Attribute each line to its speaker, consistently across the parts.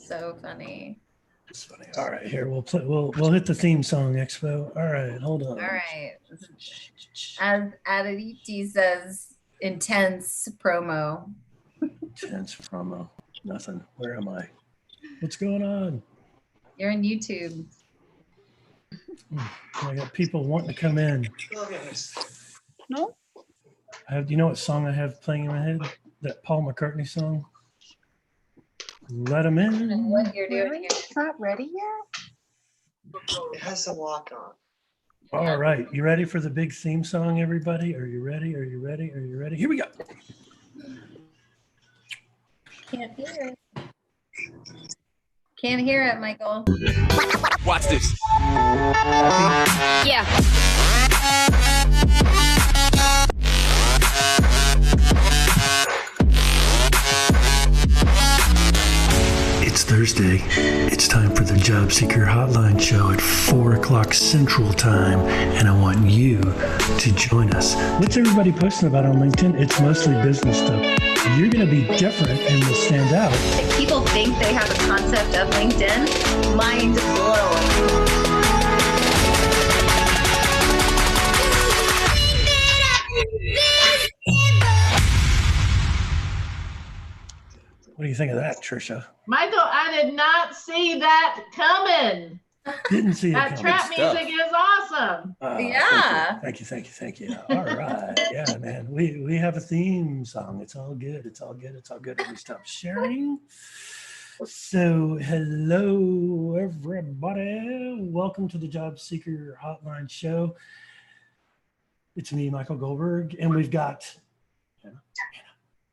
Speaker 1: So funny.
Speaker 2: It's funny. All right, here we'll play. We'll hit the theme song, Expo. All right, hold on.
Speaker 1: All right. As Aditi says, intense promo.
Speaker 2: Intense promo. Nothing. Where am I? What's going on?
Speaker 1: You're on YouTube.
Speaker 2: I got people wanting to come in.
Speaker 3: No?
Speaker 2: Do you know what song I have playing in my head? That Paul McCartney song? Let them in.
Speaker 1: And what you're doing here.
Speaker 3: It's not ready yet?
Speaker 4: It has a lock on.
Speaker 2: All right, you ready for the big theme song, everybody? Are you ready? Are you ready? Are you ready? Here we go.
Speaker 1: Can't hear it. Can't hear it, Michael.
Speaker 5: Watch this.
Speaker 1: Yeah.
Speaker 2: It's Thursday. It's time for the Job Seeker Hotline show at 4 o'clock Central Time, and I want you to join us. What's everybody posting about on LinkedIn? It's mostly business stuff. You're going to be different and will stand out.
Speaker 1: If people think they have a concept of LinkedIn, mind blowing.
Speaker 2: What do you think of that, Trisha?
Speaker 6: Michael, I did not see that coming.
Speaker 2: Didn't see it
Speaker 6: That
Speaker 2: coming.
Speaker 6: trap music is awesome.
Speaker 1: Yeah.
Speaker 2: Thank you. All right. Yeah, man. We have a theme song. It's all good. It's all good. It's all good. Let me stop sharing. So hello, everybody. Welcome to the Job Seeker Hotline show. It's me, Michael Goldberg, and we've got Anna.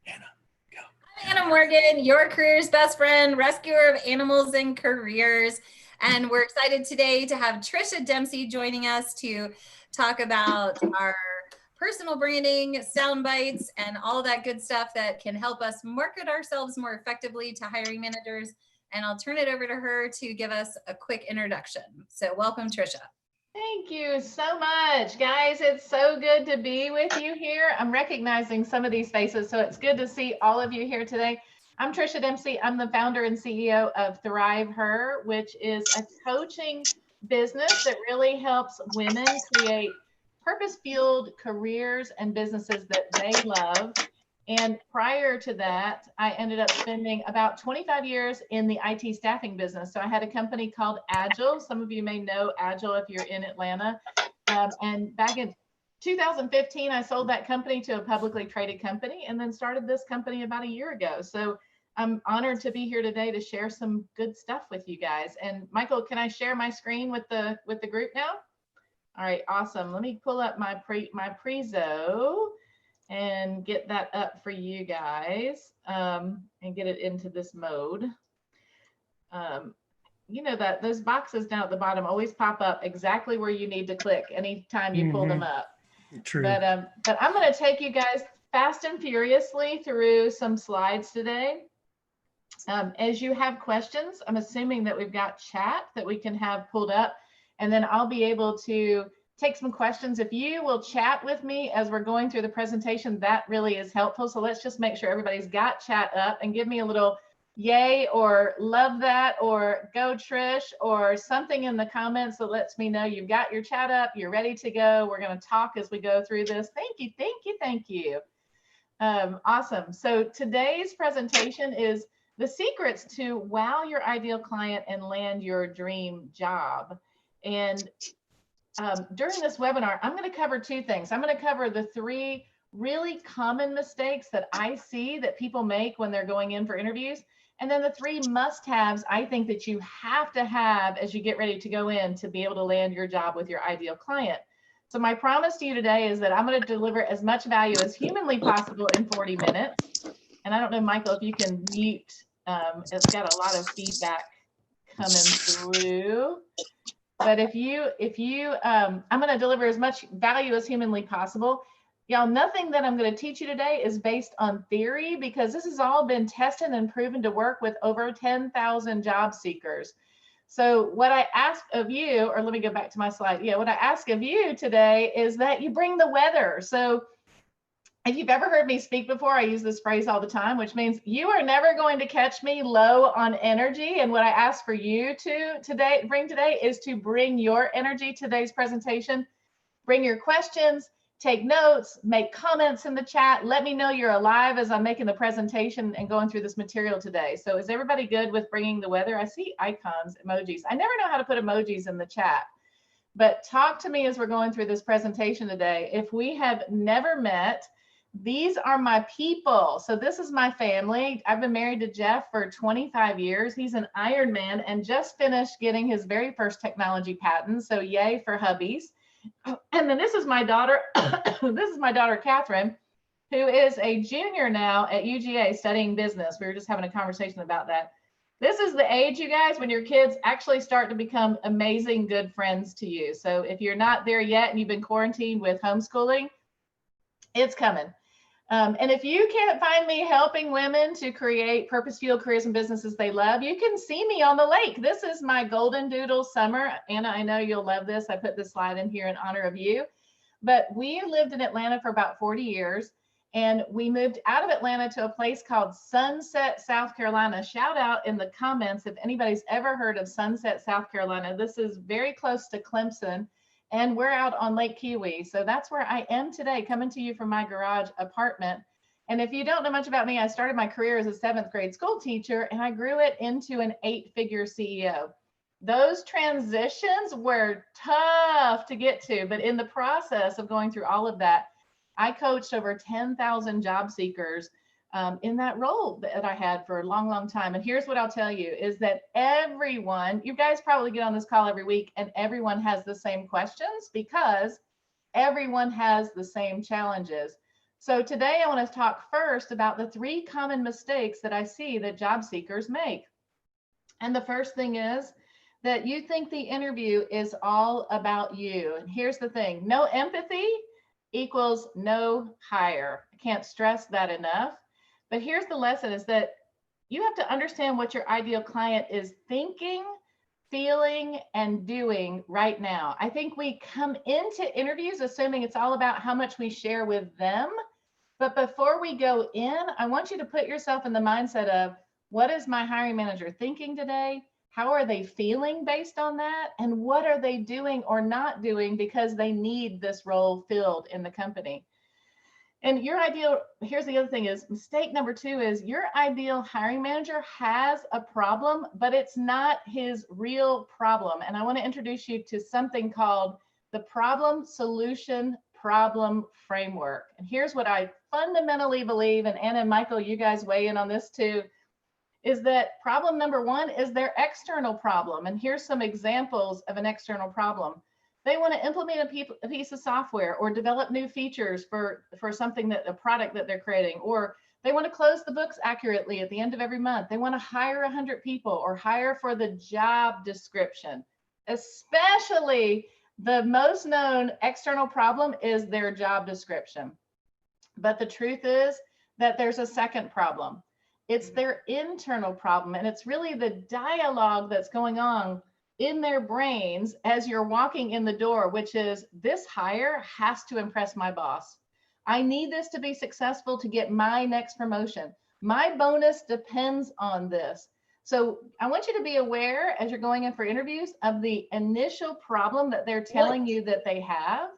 Speaker 2: Go.
Speaker 1: I'm Anna Morgan, your career's best friend, rescuer of animals and careers. And we're excited today to have Trisha Dempsey joining us to talk about our personal branding, Soundbites, and all that good stuff that can help us market ourselves more effectively to hiring managers. And I'll turn it over to her to give us a quick introduction. So welcome, Trisha.
Speaker 6: Thank you so much, guys. It's so good to be with you here. I'm recognizing some of these faces, so it's good to see all of you here today. I'm Trisha Dempsey. I'm the founder and CEO of Thrive Her, which is a coaching business that really helps women create purpose-fueled careers and businesses that they love. And prior to that, I ended up spending about 25 years in the IT staffing business. So I had a company called Agile. Some of you may know Agile if you're in Atlanta. And back in 2015, I sold that company to a publicly traded company and then started this company about a year ago. So I'm honored to be here today to share some good stuff with you guys. And Michael, can I share my screen with the group now? All right, awesome. Let me pull up my prezo and get that up for you guys and get it into this mode. You know that those boxes down at the bottom always pop up exactly where you need to click anytime you pull them up.
Speaker 2: True.
Speaker 6: But I'm going to take you guys fast and furiously through some slides today. As you have questions, I'm assuming that we've got chat that we can have pulled up, and then I'll be able to take some questions. If you will chat with me as we're going through the presentation, that really is helpful. So let's just make sure everybody's got chat up and give me a little yay or love that or go Trish or something in the comments that lets me know you've got your chat up, you're ready to go. We're going to talk as we go through this. Thank you. Awesome. So today's presentation is the secrets to wow your ideal client and land your dream job. And during this webinar, I'm going to cover two things. I'm going to cover the three really common mistakes that I see that people make when they're going in for interviews. And then the three must-haves I think that you have to have as you get ready to go in to be able to land your job with your ideal client. So my promise to you today is that I'm going to deliver as much value as humanly possible in 40 minutes. And I don't know, Michael, if you can mute. It's got a lot of feedback coming through. But I'm going to deliver as much value as humanly possible. Y'all, nothing that I'm going to teach you today is based on theory because this has all been tested and proven to work with over 10,000 job seekers. So what I ask of you, or let me go back to my slide. Yeah, what I ask of you today is that you bring the weather. So If you've ever heard me speak before, I use this phrase all the time, which means you are never going to catch me low on energy. And what I ask for you to bring today is to bring your energy to today's presentation. Bring your questions, take notes, make comments in the chat. Let me know you're alive as I'm making the presentation and going through this material today. So is everybody good with bringing the weather? I see icons, emojis. I never know how to put emojis in the chat, but talk to me as we're going through this presentation today. If we have never met, these are my people. So this is my family. I've been married to Jeff for 25 years. He's an Iron Man and just finished getting his very first technology patent. So yay for hubbies. And then this is my daughter. This is my daughter, Catherine, who is a junior now at UGA studying business. We were just having a conversation about that. This is the age, you guys, when your kids actually start to become amazing, good friends to you. So if you're not there yet and you've been quarantined with homeschooling, it's coming. And if you can't find me helping women to create purpose-fueled careers and businesses they love, you can see me on the lake. This is my golden doodle summer. Anna, I know you'll love this. I put this slide in here in honor of you. But we lived in Atlanta for about 40 years, and we moved out of Atlanta to a place called Sunset, South Carolina. Shout out in the comments if anybody's ever heard of Sunset, South Carolina. This is very close to Clemson. And we're out on Lake Kiwi. So that's where I am today, coming to you from my garage apartment. And if you don't know much about me, I started my career as a 7th grade school teacher, and I grew it into an 8-figure CEO. Those transitions were tough to get to, but in the process of going through all of that, I coached over 10,000 job seekers in that role that I had for a long, long time. And here's what I'll tell you is that everyone, you guys probably get on this call every week and everyone has the same questions because everyone has the same challenges. So today I want to talk first about the 3 common mistakes that I see that job seekers make. And the first thing is that you think the interview is all about you. And here's the thing, no empathy equals no hire. I can't stress that enough. But here's the lesson is that you have to understand what your ideal client is thinking, feeling, and doing right now. I think we come into interviews assuming it's all about how much we share with them. But before we go in, I want you to put yourself in the mindset of what is my hiring manager thinking today? How are they feeling based on that? And what are they doing or not doing because they need this role filled in the company? And your ideal, here's the other thing is mistake number 2 is your ideal hiring manager has a problem, but it's not his real problem. And I want to introduce you to something called the problem solution problem framework. And here's what I fundamentally believe, and Anna and Michael, you guys weigh in on this too, is that problem number 1 is their external problem. And here's some examples of an external problem. They want to implement a piece of software or develop new features for something that a product that they're creating, or they want to close the books accurately at the end of every month. They want to hire 100 people or hire for the job description. Especially the most known external problem is their job description. But the truth is that there's a second problem. It's their internal problem, and it's really the dialogue that's going on in their brains as you're walking in the door, which is this hire has to impress my boss. I need this to be successful to get my next promotion. My bonus depends on this. So I want you to be aware as you're going in for interviews of the initial problem that they're telling you that they have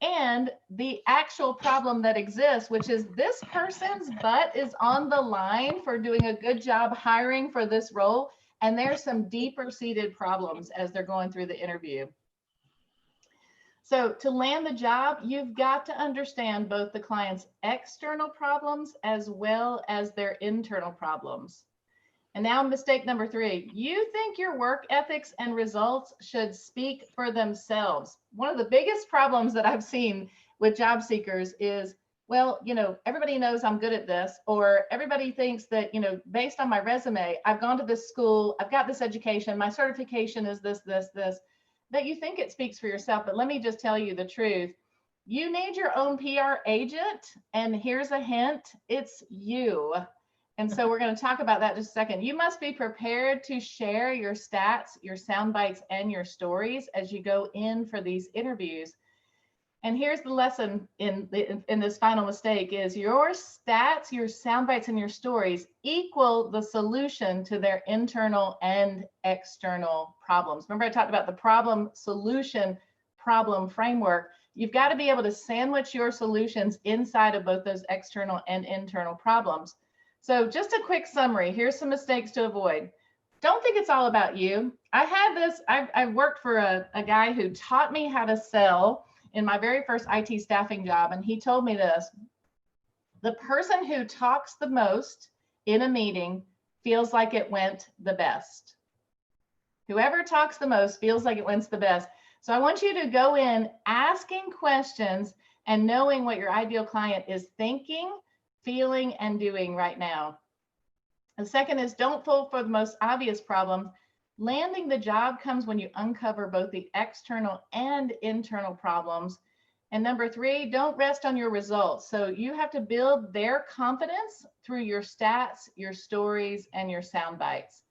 Speaker 6: and the actual problem that exists, which is this person's butt is on the line for doing a good job hiring for this role. And there's some deeper seated problems as they're going through the interview. So to land the job, you've got to understand both the client's external problems as well as their internal problems. And now mistake number 3, you think your work ethics and results should speak for themselves. One of the biggest problems that I've seen with job seekers is, well, you know, everybody knows I'm good at this, or everybody thinks that, you know, based on my resume, I've gone to this school, I've got this education, my certification is this, that you think it speaks for yourself. But let me just tell you the truth. You need your own PR agent. And here's a hint, it's you. And so we're going to talk about that in just a second. You must be prepared to share your stats, your sound bites, and your stories as you go in for these interviews. And here's the lesson in this final mistake is your stats, your sound bites, and your stories equal the solution to their internal and external problems. Remember I talked about the problem solution problem framework. You've got to be able to sandwich your solutions inside of both those external and internal problems. So just a quick summary. Here's some mistakes to avoid. Don't think it's all about you. I worked for a guy who taught me how to sell in my very first IT staffing job. And he told me this: the person who talks the most in a meeting feels like it went the best. Whoever talks the most feels like it went the best. So I want you to go in asking questions and knowing what your ideal client is thinking, feeling, and doing right now. The second is don't fall for the most obvious problem. Landing the job comes when you uncover both the external and internal problems. And number three, don't rest on your results. So you have to build their confidence through your stats, your stories, and your sound bites.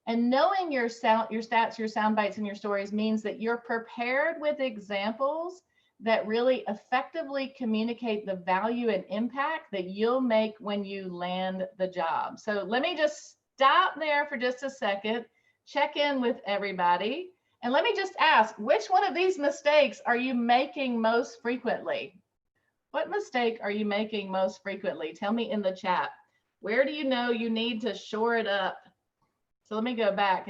Speaker 6: And knowing your stats, your sound bites, and your stories means that you're prepared with examples that really effectively communicate the value and impact that you'll make when you land the job. So let me just stop there for just a second, check in with everybody. And let me just ask, which one of these mistakes are you making most frequently? What mistake are you making most frequently? Tell me in the chat. Where do you know you need to shore it up? So let me go back.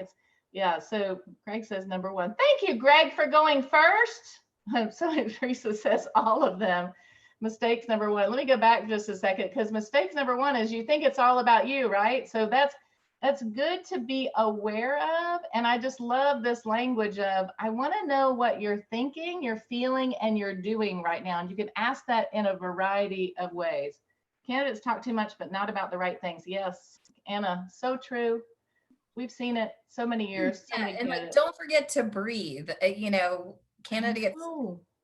Speaker 6: So Greg says number one. Thank you, Greg, for going first. So Teresa says all of them. Mistakes number one. Let me go back just a second, because mistakes number one is you think it's all about you, right? So that's good to be aware of. And I just love this language of, I want to know what you're thinking, you're feeling, and you're doing right now. And you can ask that in a variety of ways. Candidates talk too much, but not about the right things. Yes, Anna, so true. We've seen it so many years. So many
Speaker 1: and like, don't forget to breathe. Candidates,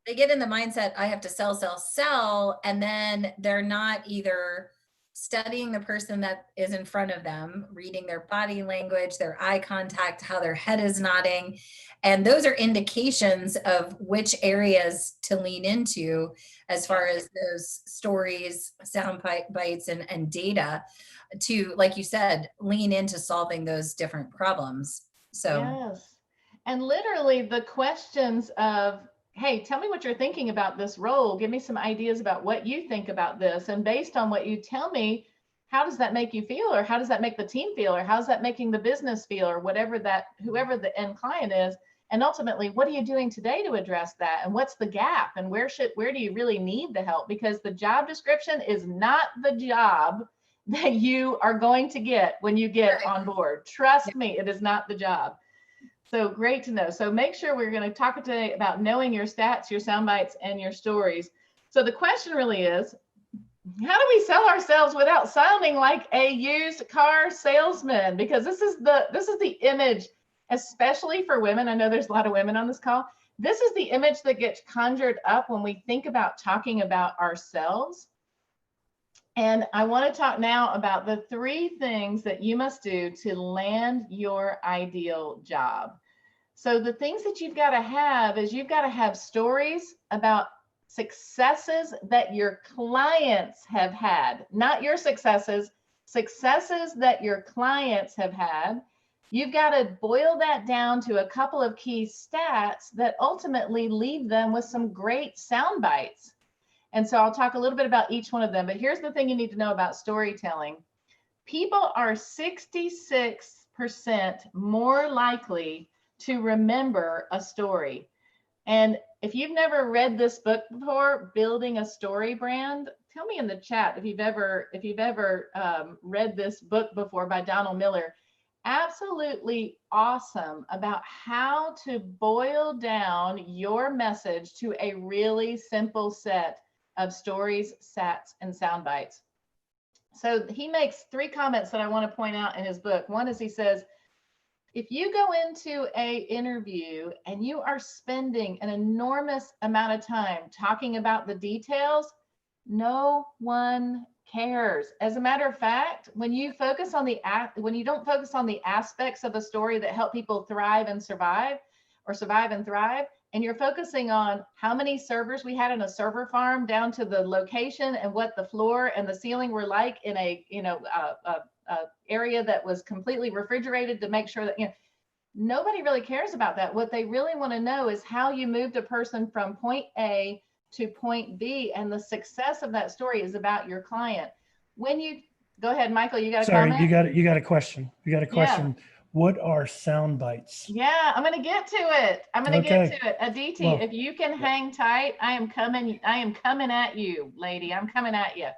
Speaker 1: they get in the mindset, I have to sell, and then they're not either studying the person that is in front of them, reading their body language, their eye contact, how their head is nodding. And those are indications of which areas to lean into as far as those stories, sound bites, and data to, like you said, lean into solving those different problems. So
Speaker 6: yes. And literally the questions of, hey, tell me what you're thinking about this role. Give me some ideas about what you think about this. And based on what you tell me, how does that make you feel? Or how does that make the team feel? Or how's that making the business feel? Or whoever the end client is. And ultimately, what are you doing today to address that? And what's the gap? And where do you really need the help? Because the job description is not the job that you are going to get when you get on board. Trust me, it is not the job. So great to know. So make sure we're going to talk today about knowing your stats, your sound bites, and your stories. So the question really is, how do we sell ourselves without sounding like a used car salesman? Because this is the image, especially for women. I know there's a lot of women on this call. This is the image that gets conjured up when we think about talking about ourselves. And I want to talk now about the 3 things that you must do to land your ideal job. So the things that you've got to have is you've got to have stories about successes that your clients have had, not your successes that your clients have had. You've got to boil that down to a couple of key stats that ultimately leave them with some great sound bites. And so I'll talk a little bit about each one of them, but here's the thing you need to know about storytelling. People are 66% more likely to remember a story. And if you've never read this book before, Building a Story Brand, tell me in the chat if you've ever read this book before by Donald Miller. Absolutely awesome about how to boil down your message to a really simple set of stories, stats, and sound bites. So he makes 3 comments that I want to point out in his book. One is he says, if you go into an interview and you are spending an enormous amount of time talking about the details, no one cares. As a matter of fact, when you don't focus on the aspects of a story that help people thrive and survive, or survive and thrive, and you're focusing on how many servers we had in a server farm down to the location and what the floor and the ceiling were like in a, area that was completely refrigerated to make sure that, nobody really cares about that. What they really want to know is how you moved a person from point A to point B, and the success of that story is about your client. When you go ahead, Michael, you got a comment?
Speaker 2: You got a question. You got a question. Yeah. What are sound bites?
Speaker 6: Yeah, I'm going to get to it. Aditi, well, if you can hang tight, I am coming at you, lady. I'm coming at you.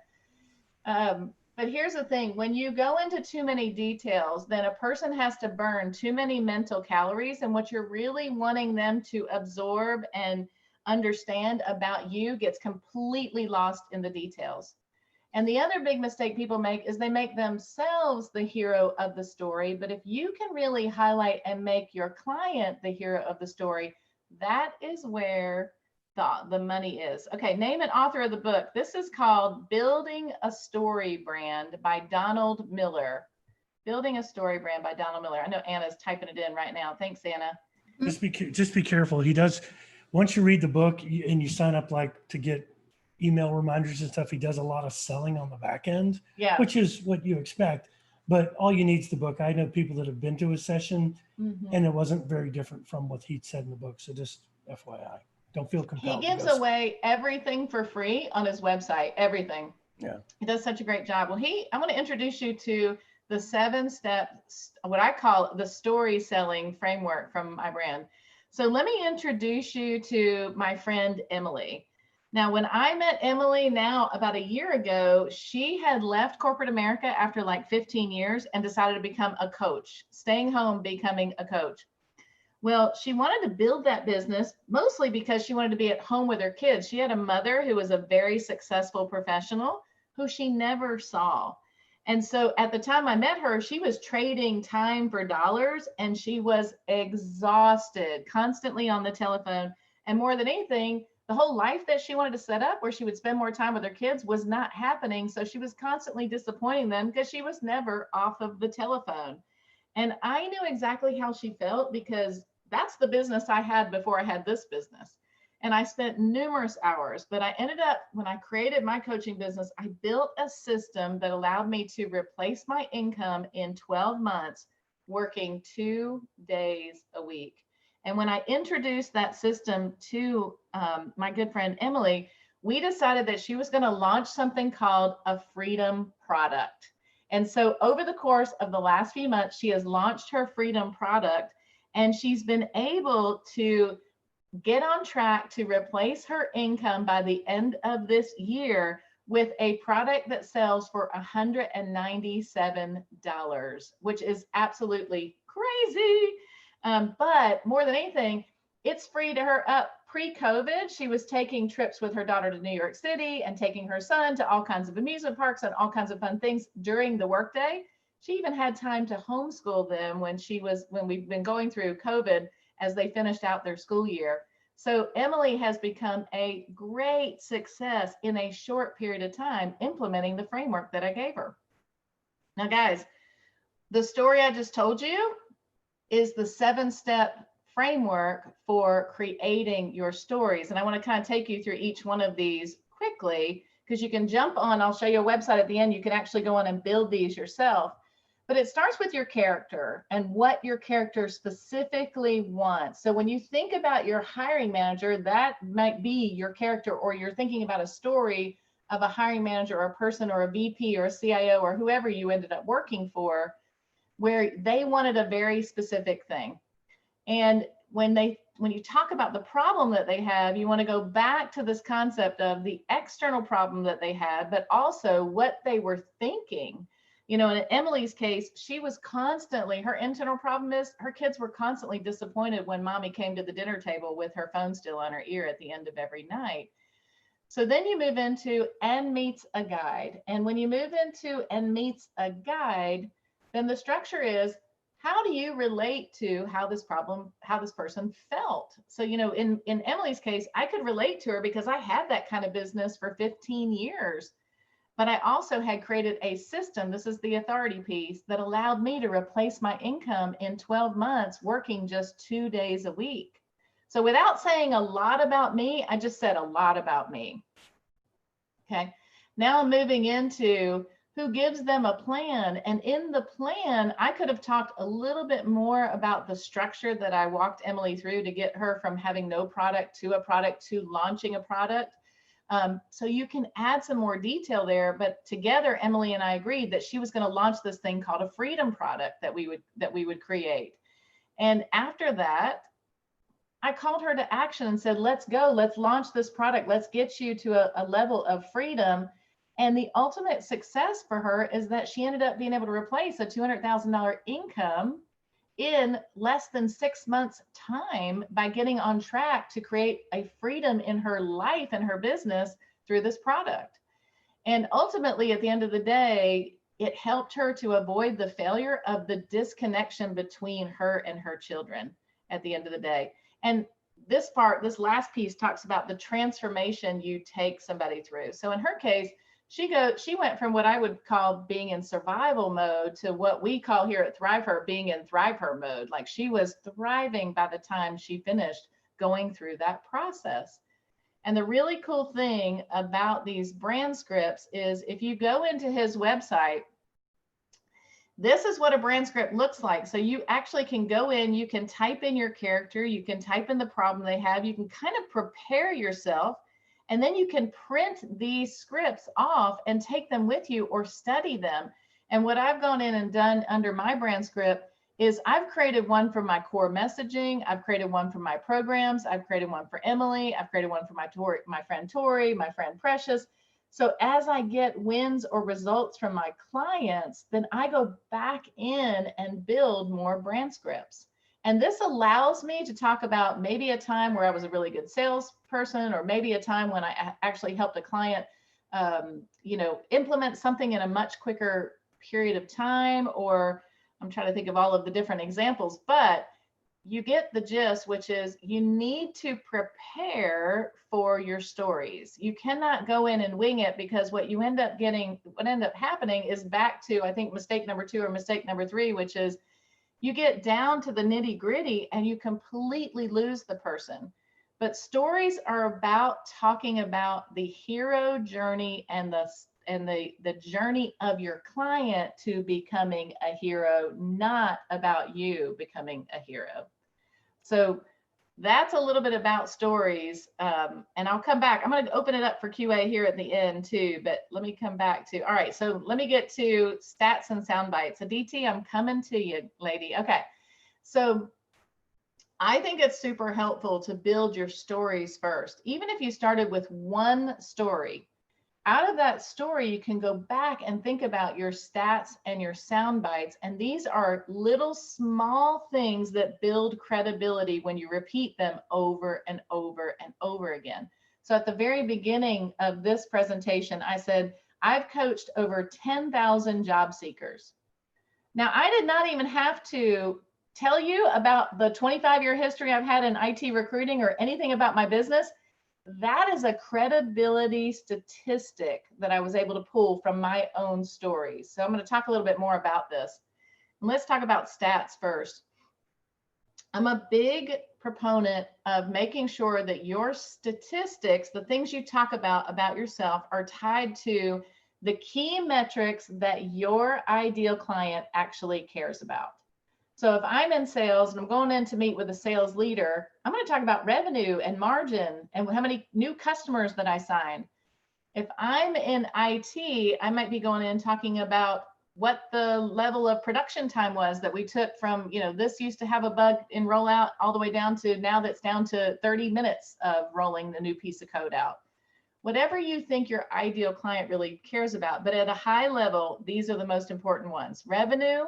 Speaker 6: But here's the thing, when you go into too many details, then a person has to burn too many mental calories, and what you're really wanting them to absorb and understand about you gets completely lost in the details. And the other big mistake people make is they make themselves the hero of the story. But if you can really highlight and make your client the hero of the story, that is where the money is. Okay, name and author of the book. This is called Building a Story Brand by Donald Miller. Building a Story Brand by Donald Miller. I know Anna's typing it in right now. Thanks, Anna.
Speaker 2: Just be careful. He does, once you read the book and you sign up to get email reminders and stuff, he does a lot of selling on the back end, which is what you expect. But all you need is the book. I know people that have been to a session and it wasn't very different from what he'd said in the book. So just FYI, don't feel compelled.
Speaker 6: He gives away everything for free on his website, everything.
Speaker 2: Yeah.
Speaker 6: He does such a great job. Well, I want to introduce you to the 7 steps, what I call the story selling framework from my brand. So let me introduce you to my friend, Emily. Now, when I met Emily about a year ago, she had left corporate America after like 15 years and decided to become a coach, staying home, becoming a coach. Well, she wanted to build that business mostly because she wanted to be at home with her kids. She had a mother who was a very successful professional who she never saw. And so at the time I met her, she was trading time for dollars and she was exhausted, constantly on the telephone. And more than anything, the whole life that she wanted to set up where she would spend more time with her kids was not happening. So she was constantly disappointing them because she was never off of the telephone. And I knew exactly how she felt because that's the business I had before I had this business. And I spent numerous hours, but I ended up, when I created my coaching business, I built a system that allowed me to replace my income in 12 months, working 2 days a week. And when I introduced that system to my good friend, Emily, we decided that she was going to launch something called a freedom product. And so over the course of the last few months, she has launched her freedom product, and she's been able to get on track to replace her income by the end of this year with a product that sells for $197, which is absolutely crazy. But more than anything, it's freed her up. Pre-COVID, she was taking trips with her daughter to New York City and taking her son to all kinds of amusement parks and all kinds of fun things during the workday. She even had time to homeschool them when we've been going through COVID as they finished out their school year. So Emily has become a great success in a short period of time implementing the framework that I gave her. Now, guys, the story I just told you is the 7-step framework for creating your stories. And I want to kind of take you through each one of these quickly because you can jump on, I'll show you a website at the end. You can actually go on and build these yourself. But it starts with your character and what your character specifically wants. So when you think about your hiring manager, that might be your character, or you're thinking about a story of a hiring manager or a person or a VP or a CIO or whoever you ended up working for, where they wanted a very specific thing. And when you talk about the problem that they have, you want to go back to this concept of the external problem that they had, but also what they were thinking. You know, in Emily's case, she was constantly, her internal problem is her kids were constantly disappointed when mommy came to the dinner table with her phone still on her ear at the end of every night. So then you move into and meets a guide. And when you move into and meets a guide, then the structure is, how do you relate to how this person felt? So, you know, in Emily's case, I could relate to her because I had that kind of business for 15 years. But I also had created a system, this is the authority piece, that allowed me to replace my income in 12 months, working just 2 days a week. So without saying a lot about me, I just said a lot about me. Okay, now I'm moving into who gives them a plan. And in the plan, I could have talked a little bit more about the structure that I walked Emily through to get her from having no product to launching a product. So you can add some more detail there, but together, Emily and I agreed that she was going to launch this thing called a freedom product that we would create. And after that, I called her to action and said, let's go, let's launch this product. Let's get you to a level of freedom. And the ultimate success for her is that she ended up being able to replace a $200,000 income in less than 6 months' time by getting on track to create a freedom in her life and her business through this product. And ultimately, at the end of the day, it helped her to avoid the failure of the disconnection between her and her children at the end of the day. And this last piece talks about the transformation you take somebody through. So in her case, she went from what I would call being in survival mode to what we call here at Thrive Her being in Thrive Her mode. Like she was thriving by the time she finished going through that process. And the really cool thing about these brand scripts is if you go into his website, this is what a brand script looks like. So you actually can go in, you can type in your character, you can type in the problem they have, you can kind of prepare yourself, and then you can print these scripts off and take them with you or study them. And what I've gone in and done under my brand script is I've created one for my core messaging. I've created one for my programs. I've created one for Emily. I've created one for my friend Tori, my friend Precious. So as I get wins or results from my clients, then I go back in and build more brand scripts. And this allows me to talk about maybe a time where I was a really good salesperson, or maybe a time when I actually helped a client, implement something in a much quicker period of time, or I'm trying to think of all of the different examples, but you get the gist, which is you need to prepare for your stories. You cannot go in and wing it, because what end up happening is back to, I think, mistake number 2 or mistake number 3, which is you get down to the nitty gritty and you completely lose the person. But stories are about talking about the hero journey and the journey of your client to becoming a hero, not about you becoming a hero. So that's a little bit about stories. And I'll come back. I'm going to open it up for QA here at the end too, but let me come back to, all right, so let me get to stats and sound bites. So DT, I'm coming to you, lady. Okay. So I think it's super helpful to build your stories first. Even if you started with one story, out of that story, you can go back and think about your stats and your sound bites. And these are little small things that build credibility when you repeat them over and over and over again. So at the very beginning of this presentation, I said, I've coached over 10,000 job seekers. Now, I did not even have to tell you about the 25-year history I've had in IT recruiting or anything about my business. That is a credibility statistic that I was able to pull from my own stories. So I'm going to talk a little bit more about this. And let's talk about stats first. I'm a big proponent of making sure that your statistics, the things you talk about yourself, are tied to the key metrics that your ideal client actually cares about. So if I'm in sales and I'm going in to meet with a sales leader, I'm going to talk about revenue and margin and how many new customers that I sign. If I'm in IT, I might be going in talking about what the level of production time was that we took from, this used to have a bug in rollout all the way down to now that's down to 30 minutes of rolling the new piece of code out. Whatever you think your ideal client really cares about, but at a high level, these are the most important ones: revenue,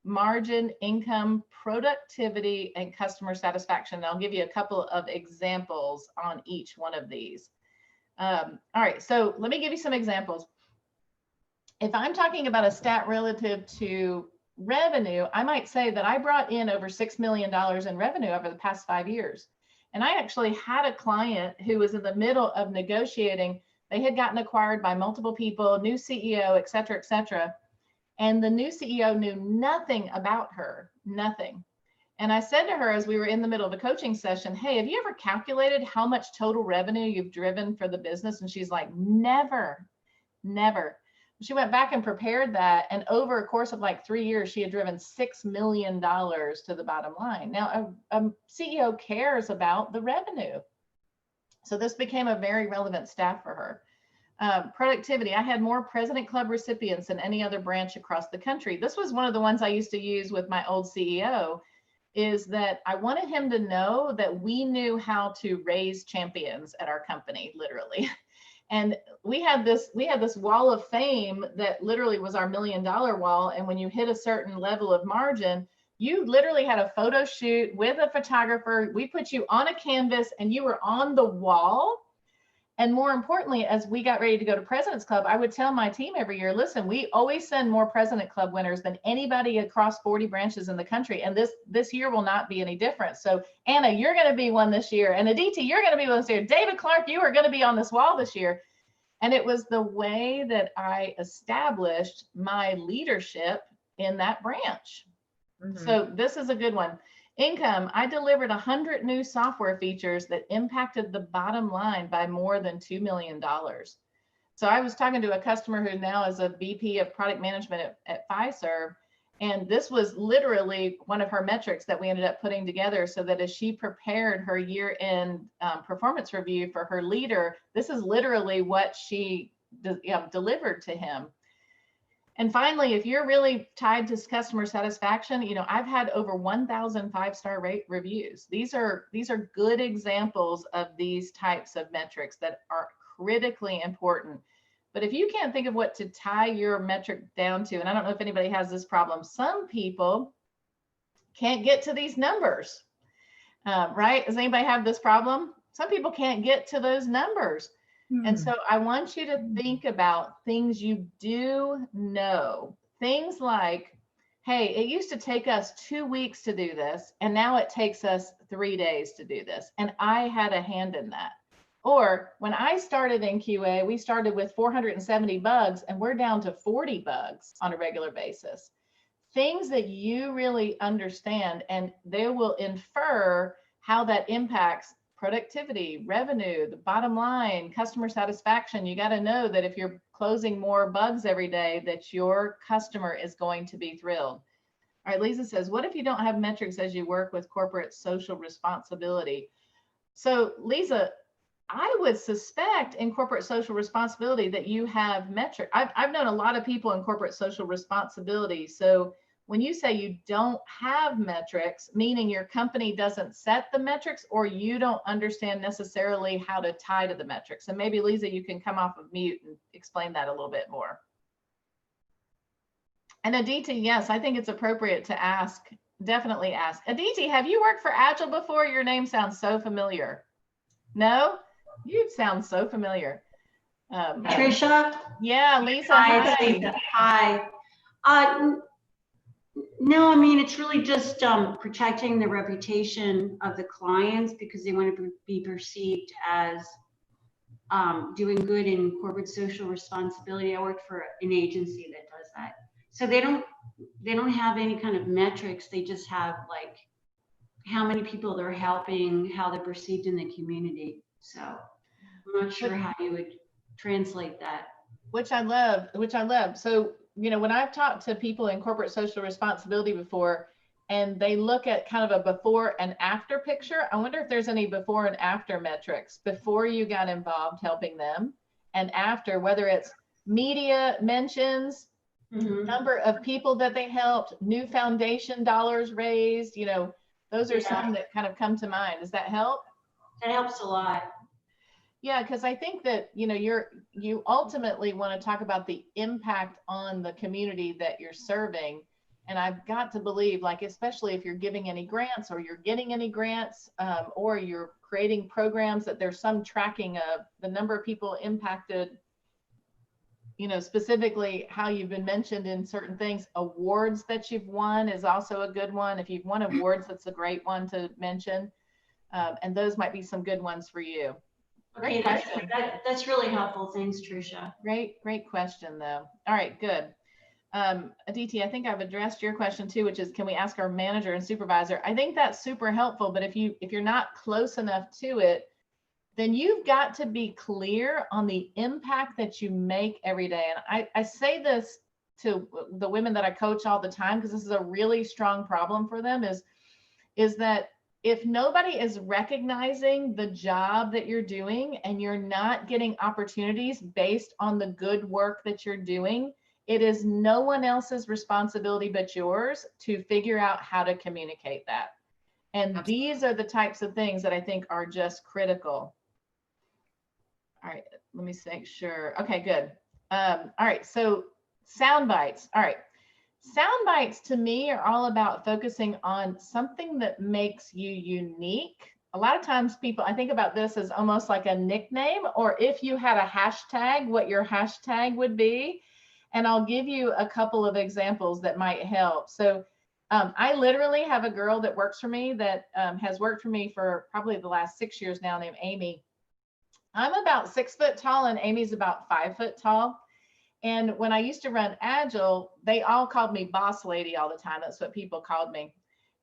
Speaker 6: margin, income, productivity, and customer satisfaction. And I'll give you a couple of examples on each one of these. All right, so let me give you some examples. If I'm talking about a stat relative to revenue, I might say that I brought in over $6 million in revenue over the past 5 years. And I actually had a client who was in the middle of negotiating. They had gotten acquired by multiple people, new CEO, et cetera, and the new CEO knew nothing about her, nothing. And I said to her as we were in the middle of a coaching session, hey, have you ever calculated how much total revenue you've driven for the business? And she's like, never. She went back and prepared that. And over a course of like 3 years, she had driven $6 million to the bottom line. Now, a CEO cares about the revenue. So this became a very relevant staff for her. Productivity. I had more President Club recipients than any other branch across the country. This was one of the ones I used to use with my old CEO, is that I wanted him to know that we knew how to raise champions at our company, literally. And we had this wall of fame that literally was our $1 million wall. And when you hit a certain level of margin, you literally had a photo shoot with a photographer. We put you on a canvas and you were on the wall. And more importantly, as we got ready to go to President's Club, I would tell my team every year, listen, we always send more President Club winners than anybody across 40 branches in the country. And this year will not be any different. So Anna, you're going to be one this year. And Aditi, you're going to be one this year. David Clark, you are going to be on this wall this year. And it was the way that I established my leadership in that branch. Mm-hmm. So this is a good one. Income, I delivered 100 new software features that impacted the bottom line by more than $2 million. So I was talking to a customer who now is a VP of product management at Fiserv, and this was literally one of her metrics that we ended up putting together so that as she prepared her year-end performance review for her leader, this is literally what she delivered to him. And finally, if you're really tied to customer satisfaction, I've had over 1,000 5-star reviews. These are good examples of these types of metrics that are critically important. But if you can't think of what to tie your metric down to, and I don't know if anybody has this problem, some people can't get to these numbers, right? Does anybody have this problem? Some people can't get to those numbers. And so I want you to think about things you do know. Things like, hey, it used to take us 2 weeks to do this, and now it takes us 3 days to do this. And I had a hand in that. Or when I started in QA, we started with 470 bugs, and we're down to 40 bugs on a regular basis. Things that you really understand, and they will infer how that impacts productivity, revenue, the bottom line, customer satisfaction. You got to know that if you're closing more bugs every day, that your customer is going to be thrilled. All right, Lisa says, what if you don't have metrics as you work with corporate social responsibility? So Lisa, I would suspect in corporate social responsibility that you have metrics. I've known a lot of people in corporate social responsibility. So when you say you don't have metrics, meaning your company doesn't set the metrics, or you don't understand necessarily how to tie to the metrics. And maybe Lisa, you can come off of mute and explain that a little bit more. And Aditi, yes, I think it's appropriate to ask, definitely ask. Aditi, have you worked for Agile before? Your name sounds so familiar. No? You sound so familiar.
Speaker 4: Trisha?
Speaker 6: Yeah, Lisa,
Speaker 4: hi. No, I mean, it's really just protecting the reputation of the clients because they want to be perceived as doing good in corporate social responsibility. I worked for an agency that does that. So they don't have any kind of metrics. They just have like how many people they're helping, how they're perceived in the community. So I'm not sure how you would translate that.
Speaker 6: Which I love. So, when I've talked to people in corporate social responsibility before, and they look at kind of a before and after picture, I wonder if there's any before and after metrics before you got involved helping them, and after, whether it's media mentions, number of people that they helped, new foundation dollars raised, those are some that kind of come to mind. Does that help?
Speaker 4: That helps a lot.
Speaker 6: Yeah, because I think that, you ultimately want to talk about the impact on the community that you're serving. And I've got to believe, like, especially if you're giving any grants or you're getting any grants or you're creating programs, that there's some tracking of the number of people impacted, specifically how you've been mentioned in certain things. Awards that you've won is also a good one. If you've won awards, that's a great one to mention. And those might be some good ones for you.
Speaker 4: Okay, that's really helpful. Thanks, Trisha.
Speaker 6: Great question, though. All right, good. Aditi, I think I've addressed your question too, which is, can we ask our manager and supervisor? I think that's super helpful, but if you're not close enough to it, then you've got to be clear on the impact that you make every day. And I say this to the women that I coach all the time, because this is a really strong problem for them, is that if nobody is recognizing the job that you're doing and you're not getting opportunities based on the good work that you're doing, it is no one else's responsibility but yours to figure out how to communicate that. And these are the types of things that I think are just critical. All right, let me make sure. Okay, good. All right, so sound bites. All right. Sound bites to me are all about focusing on something that makes you unique. A lot of times I think about this as almost like a nickname, or if you had a hashtag, what your hashtag would be. And I'll give you a couple of examples that might help. So I literally have a girl that works for me that has worked for me for probably the last 6 years now, named Amy. I'm about 6 foot tall and Amy's about 5 foot tall. And when I used to run Agile, they all called me Boss Lady all the time. That's what people called me.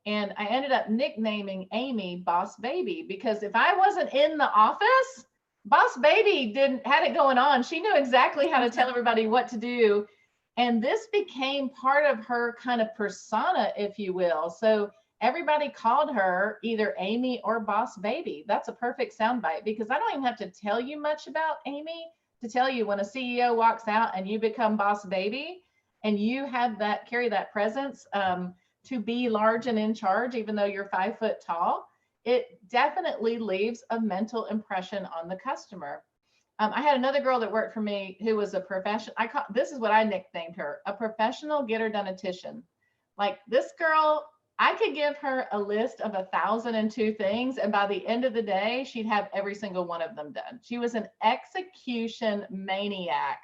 Speaker 6: And I ended up nicknaming Amy Boss Baby, because if I wasn't in the office, Boss Baby had it going on. She knew exactly how to tell everybody what to do. And this became part of her kind of persona, if you will. So everybody called her either Amy or Boss Baby. That's a perfect soundbite, because I don't even have to tell you much about Amy to tell you when a CEO walks out and you become Boss Baby and you have that, carry that presence to be large and in charge, even though you're 5 foot tall, it definitely leaves a mental impression on the customer. I had another girl that worked for me who was a professional. This is what I nicknamed her, a professional getter-donetician. Like, this girl, I could give her a list of 1,002 things, and by the end of the day, she'd have every single one of them done. She was an execution maniac,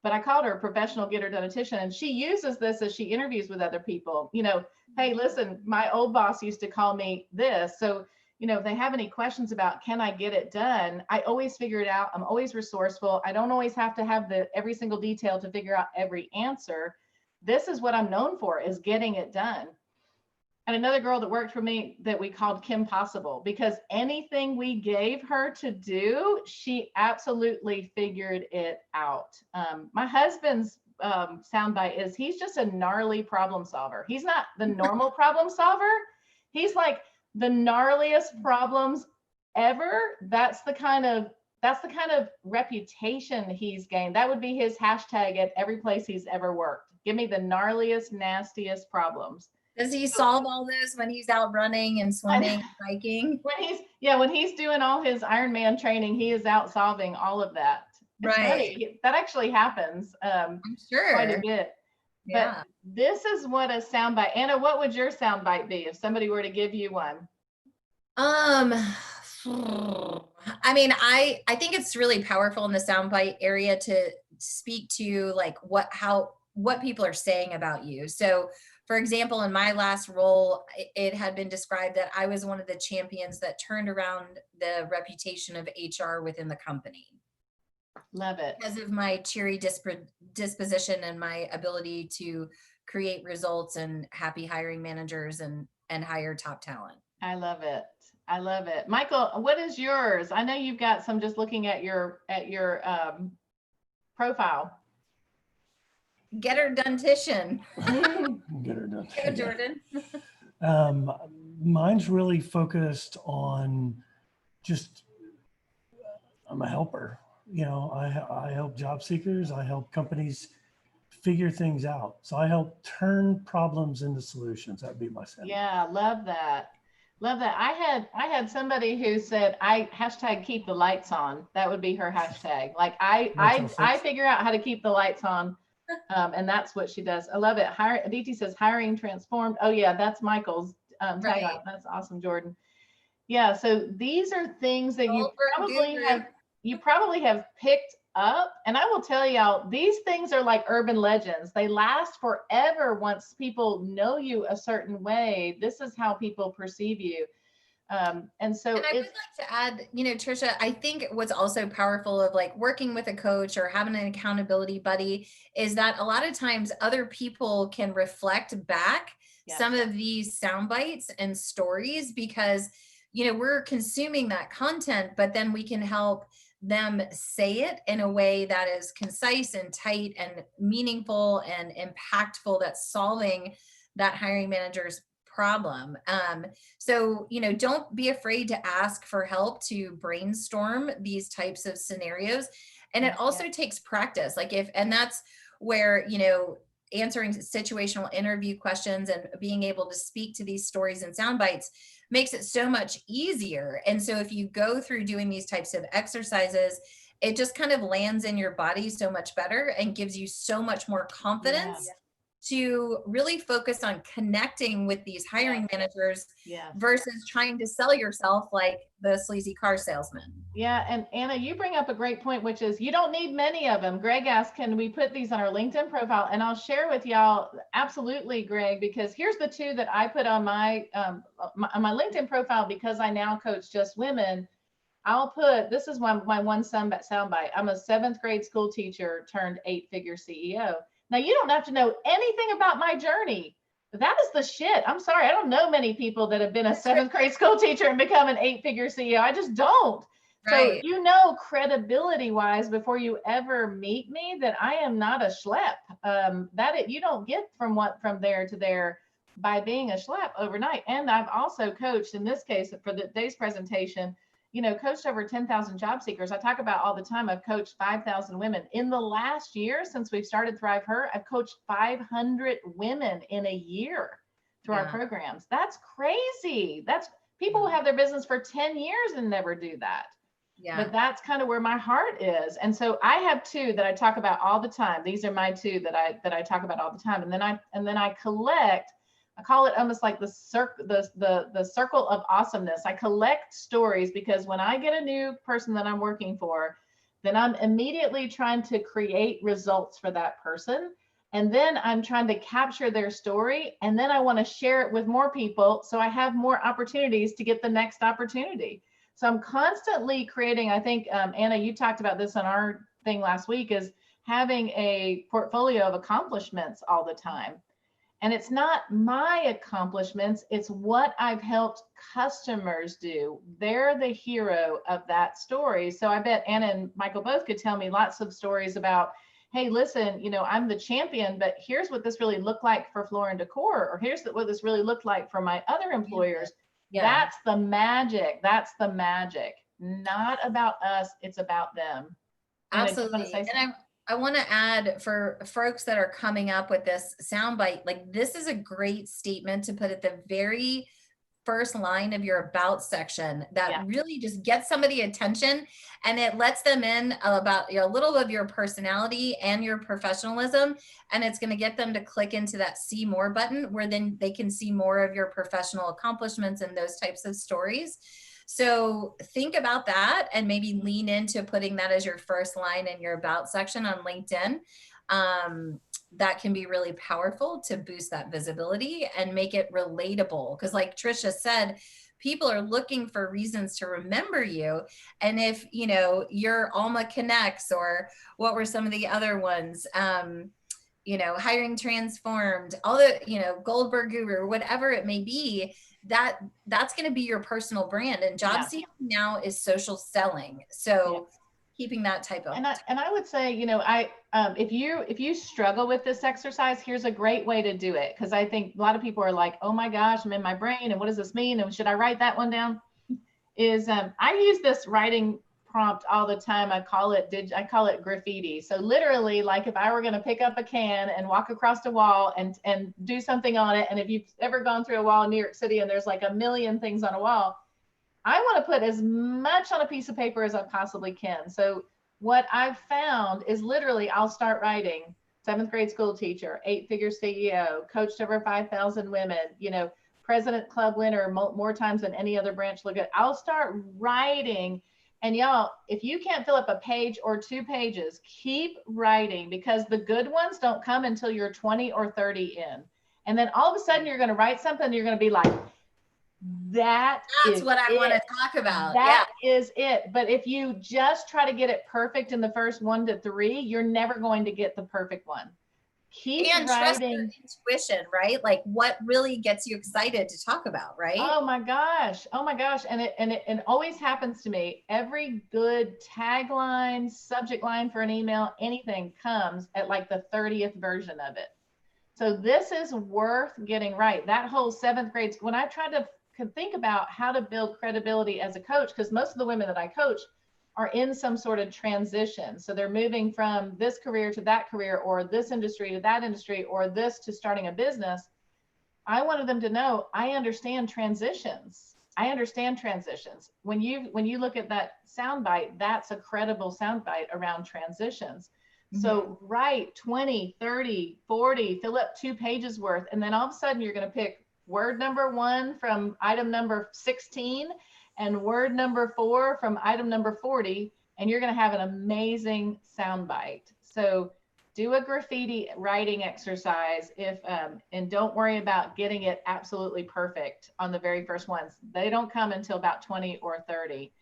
Speaker 6: but I called her a professional getter-donetician, and she uses this as she interviews with other people. You know, hey, listen, my old boss used to call me this. So, you know, if they have any questions about, can I get it done? I always figure it out. I'm always resourceful. I don't always have to have every single detail to figure out every answer. This is what I'm known for, is getting it done. And another girl that worked for me that we called Kim Possible, because anything we gave her to do, she absolutely figured it out. My husband's soundbite is, he's just a gnarly problem solver. He's not the normal problem solver. He's like the gnarliest problems ever. That's the kind of reputation he's gained. That would be his hashtag at every place he's ever worked. Give me the gnarliest, nastiest problems.
Speaker 1: Does he solve all this when he's out running and swimming, and biking?
Speaker 6: When he's doing all his Ironman training, he is out solving all of that. It's
Speaker 1: right.
Speaker 6: Funny. That actually happens.
Speaker 1: I'm sure.
Speaker 6: Quite a bit.
Speaker 1: Yeah.
Speaker 6: But this is what a soundbite. Anna, what would your soundbite be if somebody were to give you one?
Speaker 1: I mean, I think it's really powerful in the soundbite area to speak to like what people are saying about you. So, for example, in my last role, it had been described that I was one of the champions that turned around the reputation of HR within the company.
Speaker 6: Love it.
Speaker 1: Because of my cheery disposition and my ability to create results and happy hiring managers and hire top talent.
Speaker 6: I love it. I love it. Michael, what is yours? I know you've got some just looking at your profile.
Speaker 1: Getter-donetician.
Speaker 2: Getter-donetician.
Speaker 1: Jordan.
Speaker 2: Mine's really focused on just, I'm a helper. You know, I help job seekers. I help companies figure things out. So I help turn problems into solutions. That'd be my sound.
Speaker 6: Yeah, love that. Love that. I had somebody who said, I hashtag keep the lights on. That would be her hashtag. Like I figure out how to keep the lights on. And that's what she does. I love it. Aditi says hiring transformed. Oh yeah, that's Michael's tagline. Right. That's awesome, Jordan. Yeah, so these are things that you probably have picked up. And I will tell y'all, these things are like urban legends. They last forever once people know you a certain way. This is how people perceive you. And so
Speaker 1: And I would like to add, Trisha, I think what's also powerful of like working with a coach or having an accountability buddy is that a lot of times other people can reflect back some of these sound bites and stories because, we're consuming that content, but then we can help them say it in a way that is concise and tight and meaningful and impactful, that's solving that hiring manager's problem. So, don't be afraid to ask for help to brainstorm these types of scenarios. And it also takes practice. And that's where, answering situational interview questions and being able to speak to these stories and sound bites makes it so much easier. And so if you go through doing these types of exercises, it just kind of lands in your body so much better and gives you so much more confidence to really focus on connecting with these hiring managers versus trying to sell yourself like the sleazy car salesman.
Speaker 6: Yeah, and Anna, you bring up a great point, which is you don't need many of them. Greg asked, can we put these on our LinkedIn profile? And I'll share with y'all, absolutely, Greg, because here's the two that I put on my LinkedIn profile because I now coach just women. I'll put, this is my one soundbite. I'm a 7th grade school teacher turned 8-figure CEO. Now, you don't have to know anything about my journey. That is the shit. I'm sorry. I don't know many people that have been a 7th grade school teacher and become an 8-figure CEO. I just don't. Right. So, credibility wise, before you ever meet me, that I am not a schlep. You don't get from there to there by being a schlep overnight. And I've also coached, in this case, for today's presentation, coached over 10,000 job seekers. I talk about all the time, I've coached 5,000 women. In the last year, since we've started Thrive Her, I've coached 500 women in a year through our programs. That's crazy. That's people who have their business for 10 years and never do that. Yeah. But that's kind of where my heart is. And so I have two that I talk about all the time. These are my two that I talk about all the time. And then I collect, I call it almost like the circle of awesomeness. I collect stories because when I get a new person that I'm working for, then I'm immediately trying to create results for that person. And then I'm trying to capture their story. And then I want to share it with more people. So I have more opportunities to get the next opportunity. So I'm constantly creating, I think, Anna, you talked about this on our thing last week, is having a portfolio of accomplishments all the time. And it's not my accomplishments, it's what I've helped customers do. They're the hero of that story. So I bet Anna and Michael both could tell me lots of stories about, hey, listen, I'm the champion, but here's what this really looked like for Floor and Decor, or here's what this really looked like for my other employers. Yeah. That's the magic. That's the magic. Not about us, it's about them.
Speaker 1: Absolutely. And I want to add, for folks that are coming up with this soundbite, like this is a great statement to put at the very first line of your about section that really just gets somebody attention, and it lets them in about a little of your personality and your professionalism, and it's going to get them to click into that see more button, where then they can see more of your professional accomplishments and those types of stories. So think about that and maybe lean into putting that as your first line in your about section on LinkedIn. That can be really powerful to boost that visibility and make it relatable. Because like Trisha said, people are looking for reasons to remember you. And if, your Alma Connects, or what were some of the other ones, Hiring Transformed, all the, Goldberg Guru, whatever it may be, that's going to be your personal brand. And job seeking now is social selling. So keeping that type of.
Speaker 6: And I would say, if you struggle with this exercise, here's a great way to do it. Cause I think a lot of people are like, oh my gosh, I'm in my brain. And what does this mean? And should I write that one down? I use this writing prompt all the time. I call it graffiti. So literally, like if I were going to pick up a can and walk across the wall and do something on it. And if you've ever gone through a wall in New York City and there's like a million things on a wall, I want to put as much on a piece of paper as I possibly can. So what I've found is literally I'll start writing 7th grade school teacher, 8-figure CEO, coached over 5,000 women, President Club winner more times than any other branch. Look at, I'll start writing. And y'all, if you can't fill up a page or 2 pages, keep writing, because the good ones don't come until you're 20 or 30 in. And then all of a sudden you're going to write something and you're going to be like, That's
Speaker 1: what I want to talk about.
Speaker 6: That is it. But if you just try to get it perfect in the first 1 to 3, you're never going to get the perfect one. Keep
Speaker 1: and trust your
Speaker 6: writing.
Speaker 1: intuition, right? Like what really gets you excited to talk about, right?
Speaker 6: Oh my gosh. Oh my gosh. And it always happens to me. Every good tagline, subject line for an email, anything comes at like the 30th version of it. So this is worth getting right. That whole 7th grade, when I tried to think about how to build credibility as a coach, because most of the women that I coach are in some sort of transition. So they're moving from this career to that career, or this industry to that industry, or this to starting a business. I wanted them to know, I understand transitions. I understand transitions. When you look at that soundbite, that's a credible soundbite around transitions. So write 20, 30, 40, fill up 2 pages worth. And then all of a sudden you're going to pick word number 1 from item number 16 and word number 4 from item number 40. And you're going to have an amazing soundbite. So do a graffiti writing exercise and don't worry about getting it absolutely perfect on the very first ones. They don't come until about 20 or 30.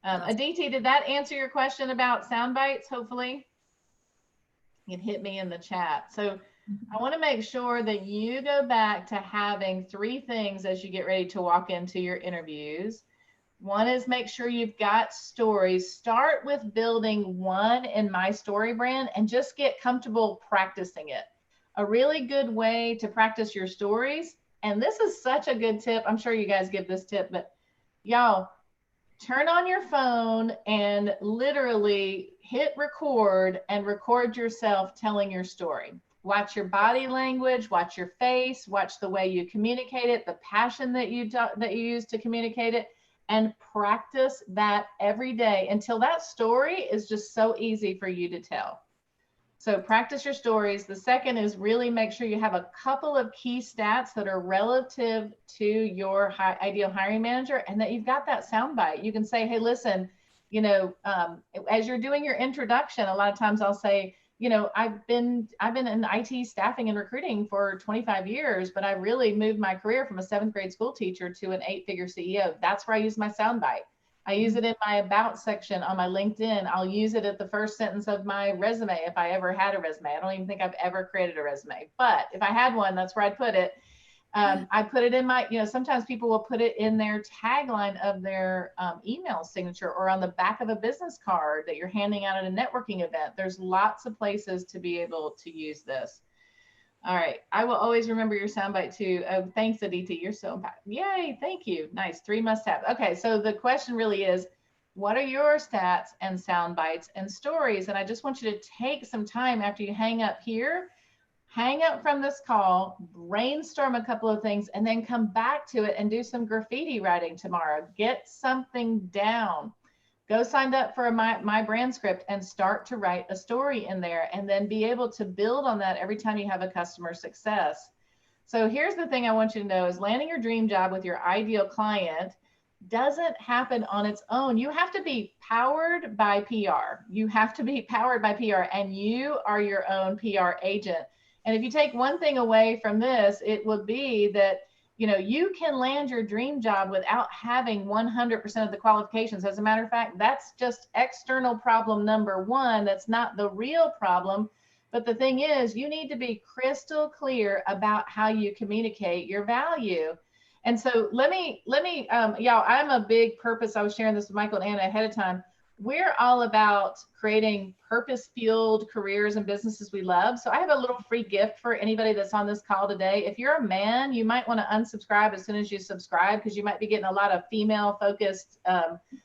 Speaker 6: Aditi, did that answer your question about sound bites? Hopefully it hit me in the chat. So I want to make sure that you go back to having 3 things as you get ready to walk into your interviews. One is make sure you've got stories. Start with building one in My Story brand and just get comfortable practicing it. A really good way to practice your stories, and this is such a good tip. I'm sure you guys give this tip, but y'all, turn on your phone and literally hit record and record yourself telling your story. Watch your body language, watch your face, watch the way you communicate it, the passion that you use to communicate it, and practice that every day until that story is just so easy for you to tell. So practice your stories. The second is really make sure you have a couple of key stats that are relative to your ideal hiring manager, and that you've got that soundbite. You can say, hey, listen, as you're doing your introduction, a lot of times I'll say, I've been in IT staffing and recruiting for 25 years, but I really moved my career from a 7th grade school teacher to an 8-figure CEO. That's where I use my soundbite. I use it in my about section on my LinkedIn. I'll use it at the first sentence of my resume if I ever had a resume. I don't even think I've ever created a resume, but if I had one, that's where I'd put it. I put it in my, sometimes people will put it in their tagline of their email signature or on the back of a business card that you're handing out at a networking event. There's lots of places to be able to use this. All right. I will always remember your soundbite too. Thanks, Aditi. You're so impactful. Yay. Thank you. Nice. 3 must-have. Okay. So the question really is, what are your stats and sound bites and stories? And I just want you to take some time after you hang up here, hang up from this call, brainstorm a couple of things, and then come back to it and do some graffiti writing tomorrow. Get something down. Go sign up for my brand script and start to write a story in there, and then be able to build on that every time you have a customer success. So here's the thing I want you to know is landing your dream job with your ideal client doesn't happen on its own. You have to be powered by PR. You have to be powered by PR, and you are your own PR agent. And if you take one thing away from this, it would be that, you can land your dream job without having 100% of the qualifications. As a matter of fact, that's just external problem number 1. That's not the real problem. But the thing is, you need to be crystal clear about how you communicate your value. And so let me, y'all, I'm a big purpose. I was sharing this with Michael and Anna ahead of time. We're all about creating purpose-fueled careers and businesses we love. So I have a little free gift for anybody that's on this call today. If you're a man, you might want to unsubscribe as soon as you subscribe, because you might be getting a lot of female-focused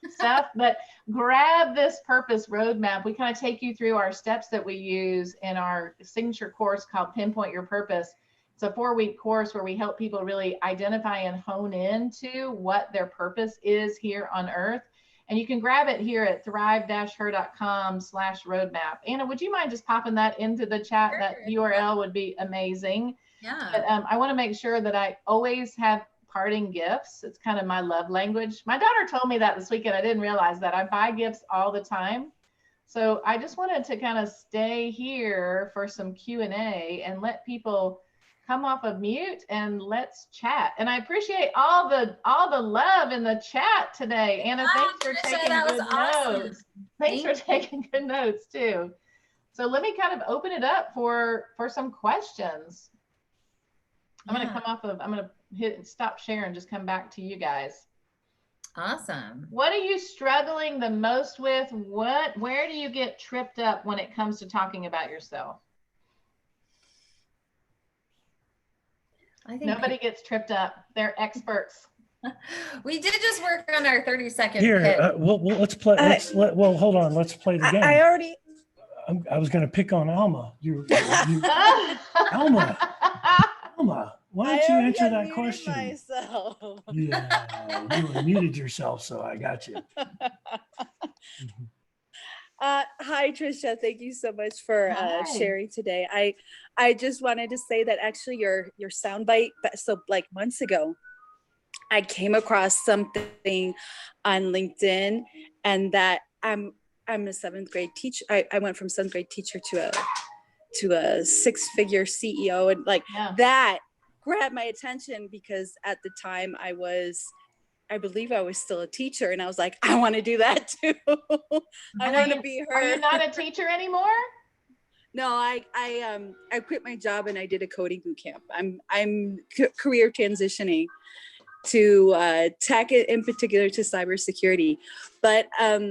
Speaker 6: stuff. But grab this purpose roadmap. We kind of take you through our steps that we use in our signature course called Pinpoint Your Purpose. It's a 4-week course where we help people really identify and hone into what their purpose is here on earth. And you can grab it here at thrive-her.com/roadmap. Anna, would you mind just popping that into the chat? Sure. That URL would be amazing.
Speaker 1: Yeah.
Speaker 6: But I want to make sure that I always have parting gifts. It's kind of my love language. My daughter told me that this weekend. I didn't realize that. I buy gifts all the time. So I just wanted to kind of stay here for some Q&A and let people come off of mute and let's chat. And I appreciate all the love in the chat today. Anna, thanks for
Speaker 1: Trisha,
Speaker 6: taking
Speaker 1: that was
Speaker 6: good
Speaker 1: awesome.
Speaker 6: notes. Thanks for taking good notes too. So let me kind of open it up for some questions. I'm going to come off of, I'm going to hit stop share and just come back to you guys.
Speaker 1: Awesome.
Speaker 6: What are you struggling the most with? Where do you get tripped up when it comes to talking about yourself?
Speaker 1: I think
Speaker 6: nobody gets tripped up. They're experts.
Speaker 1: We did just work on our 30-second
Speaker 2: Here,
Speaker 1: pitch.
Speaker 2: let's play. Well, hold on. Let's play the game.
Speaker 7: I already.
Speaker 2: I was going to pick on Alma. Alma. Why don't you answer that question?
Speaker 7: Myself.
Speaker 2: Yeah, you muted yourself, so I got you.
Speaker 7: Hi, Trisha. Thank you so much for sharing today. I just wanted to say that actually your soundbite. So like months ago, I came across something on LinkedIn, and that I'm a seventh grade teacher. I went from seventh grade teacher to a six-figure CEO, and that grabbed my attention because at the time I believe I was still a teacher, and I was like, I want to do that too. I want to be her.
Speaker 6: Are you not a teacher anymore?
Speaker 7: No, I quit my job and I did a coding boot camp. I'm career transitioning to tech, in particular to cybersecurity. But as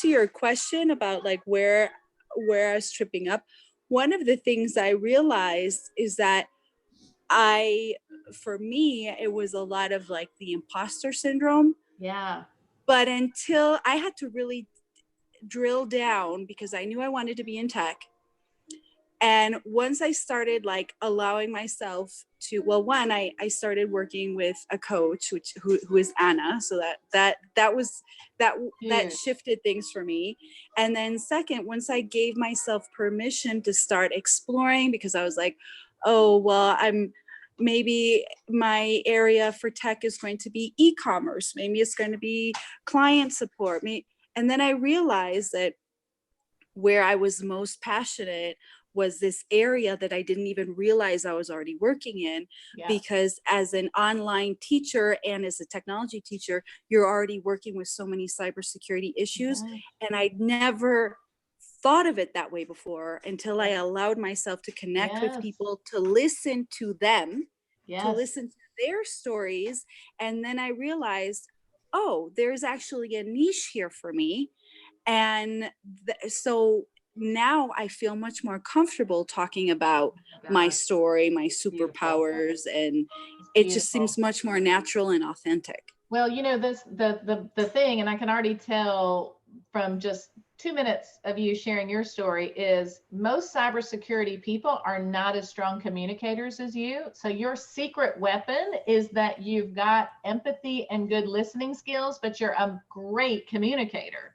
Speaker 7: to your question about like where I was tripping up, one of the things I realized is that for me, it was a lot of like the imposter syndrome.
Speaker 6: Yeah.
Speaker 7: But until I had to really drill down, because I knew I wanted to be in tech. And once I started like allowing myself to, well, one, I started working with a coach, who is Anna. So that shifted things for me. And then second, once I gave myself permission to start exploring, because I was like, oh, well, maybe my area for tech is going to be e-commerce. Maybe it's going to be client support. And then I realized that where I was most passionate was this area that I didn't even realize I was already working in, because as an online teacher and as a technology teacher, you're already working with so many cybersecurity issues. And I'd never thought of it that way before until I allowed myself to connect with people, to listen to them, to listen to their stories. And then I realized, oh, there's actually a niche here for me. And so now I feel much more comfortable talking about my story, my superpowers, and it just seems much more natural and authentic.
Speaker 6: Well, you know, the thing, and I can already tell from just 2 minutes of you sharing your story, is most cybersecurity people are not as strong communicators as you. So your secret weapon is that you've got empathy and good listening skills, but you're a great communicator.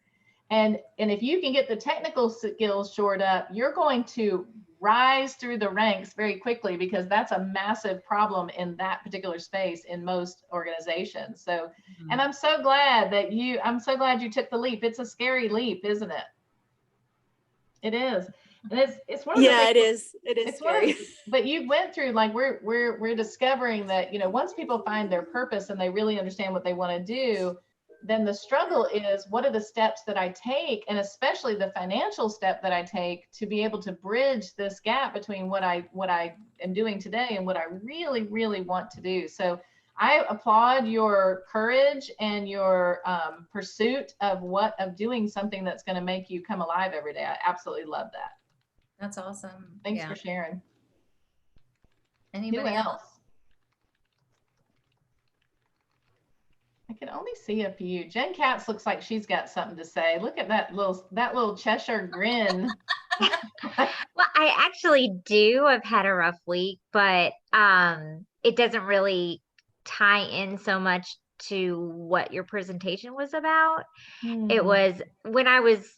Speaker 6: And if you can get the technical skills shored up, you're going to rise through the ranks very quickly, because that's a massive problem in that particular space in most organizations. So, and I'm so glad you took the leap. It's a scary leap, isn't it? It is. And it's one of the things,
Speaker 7: it is scary.
Speaker 6: But you went through, like, we're discovering that, you know, once people find their purpose and they really understand what they want to do, then the struggle is, what are the steps that I take, and especially the financial step that I take, to be able to bridge this gap between what I am doing today and what I really, really want to do. So I applaud your courage and your pursuit of doing something that's going to make you come alive every day. I absolutely love that.
Speaker 1: That's awesome.
Speaker 6: Thanks for sharing.
Speaker 1: Anybody else?
Speaker 6: I can only see a few. Jen Katz looks like she's got something to say. Look at that little Cheshire grin.
Speaker 8: Well, I actually do. I've had a rough week, but it doesn't really tie in so much to what your presentation was about. It was when I was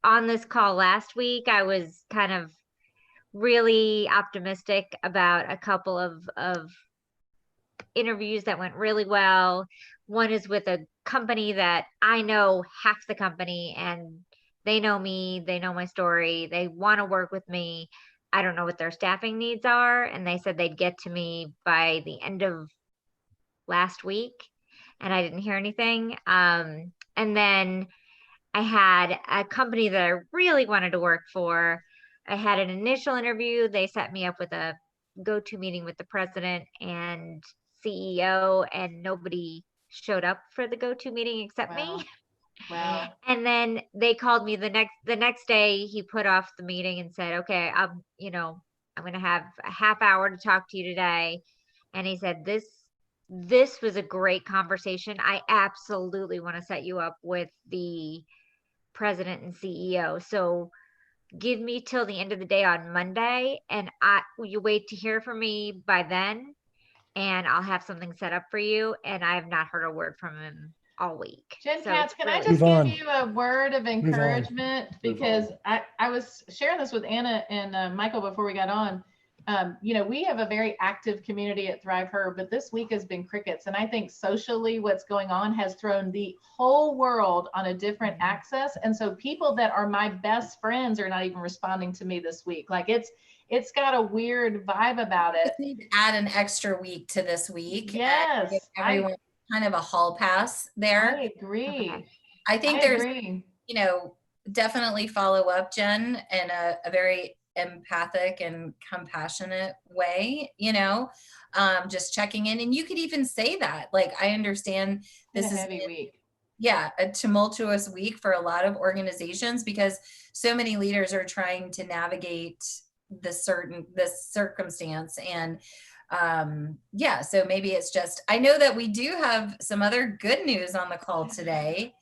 Speaker 8: on this call last week, I was kind of really optimistic about a couple of interviews that went really well. One is with a company that I know half the company, and they know me, they know my story, they want to work with me. I don't know what their staffing needs are. And they said they'd get to me by the end of last week, and I didn't hear anything. And then I had a company that I really wanted to work for. I had an initial interview. They set me up with a go-to meeting with the president and CEO, and nobody showed up for the go-to meeting except
Speaker 6: Wow.
Speaker 8: me.
Speaker 6: Wow.
Speaker 8: And then they called me the next day. He put off the meeting and said, "Okay, I'm going to have a half hour to talk to you today." And he said, this was a great conversation. I absolutely want to set you up with the president and CEO. So give me till the end of the day on Monday, and you wait to hear from me by then, and I'll have something set up for you. And I have not heard a word from him all week.
Speaker 6: Jen
Speaker 8: So
Speaker 6: Katz,
Speaker 8: it's
Speaker 6: can I
Speaker 8: really-
Speaker 6: just
Speaker 2: Move on.
Speaker 6: give you a word of encouragement?
Speaker 2: Move
Speaker 6: Because I was sharing this with Anna and Michael before we got on. We have a very active community at Thrive Her, but this week has been crickets. And I think socially what's going on has thrown the whole world on a different axis. And so people that are my best friends are not even responding to me this week. Like it's got a weird vibe about it.
Speaker 1: Just need to add an extra week to this week. and
Speaker 6: Yes,
Speaker 1: give everyone kind of a hall pass there.
Speaker 6: I agree.
Speaker 8: Okay.
Speaker 1: I think
Speaker 6: I
Speaker 1: there's,
Speaker 6: agree.
Speaker 1: definitely follow up, Jen, in a very empathic and compassionate way, just checking in. And you could even say that, like, I understand
Speaker 6: It's
Speaker 1: this
Speaker 6: a
Speaker 1: is
Speaker 6: heavy week.
Speaker 1: a tumultuous week for a lot of organizations because so many leaders are trying to navigate this circumstance. And so maybe it's just, I know that we do have some other good news on the call today.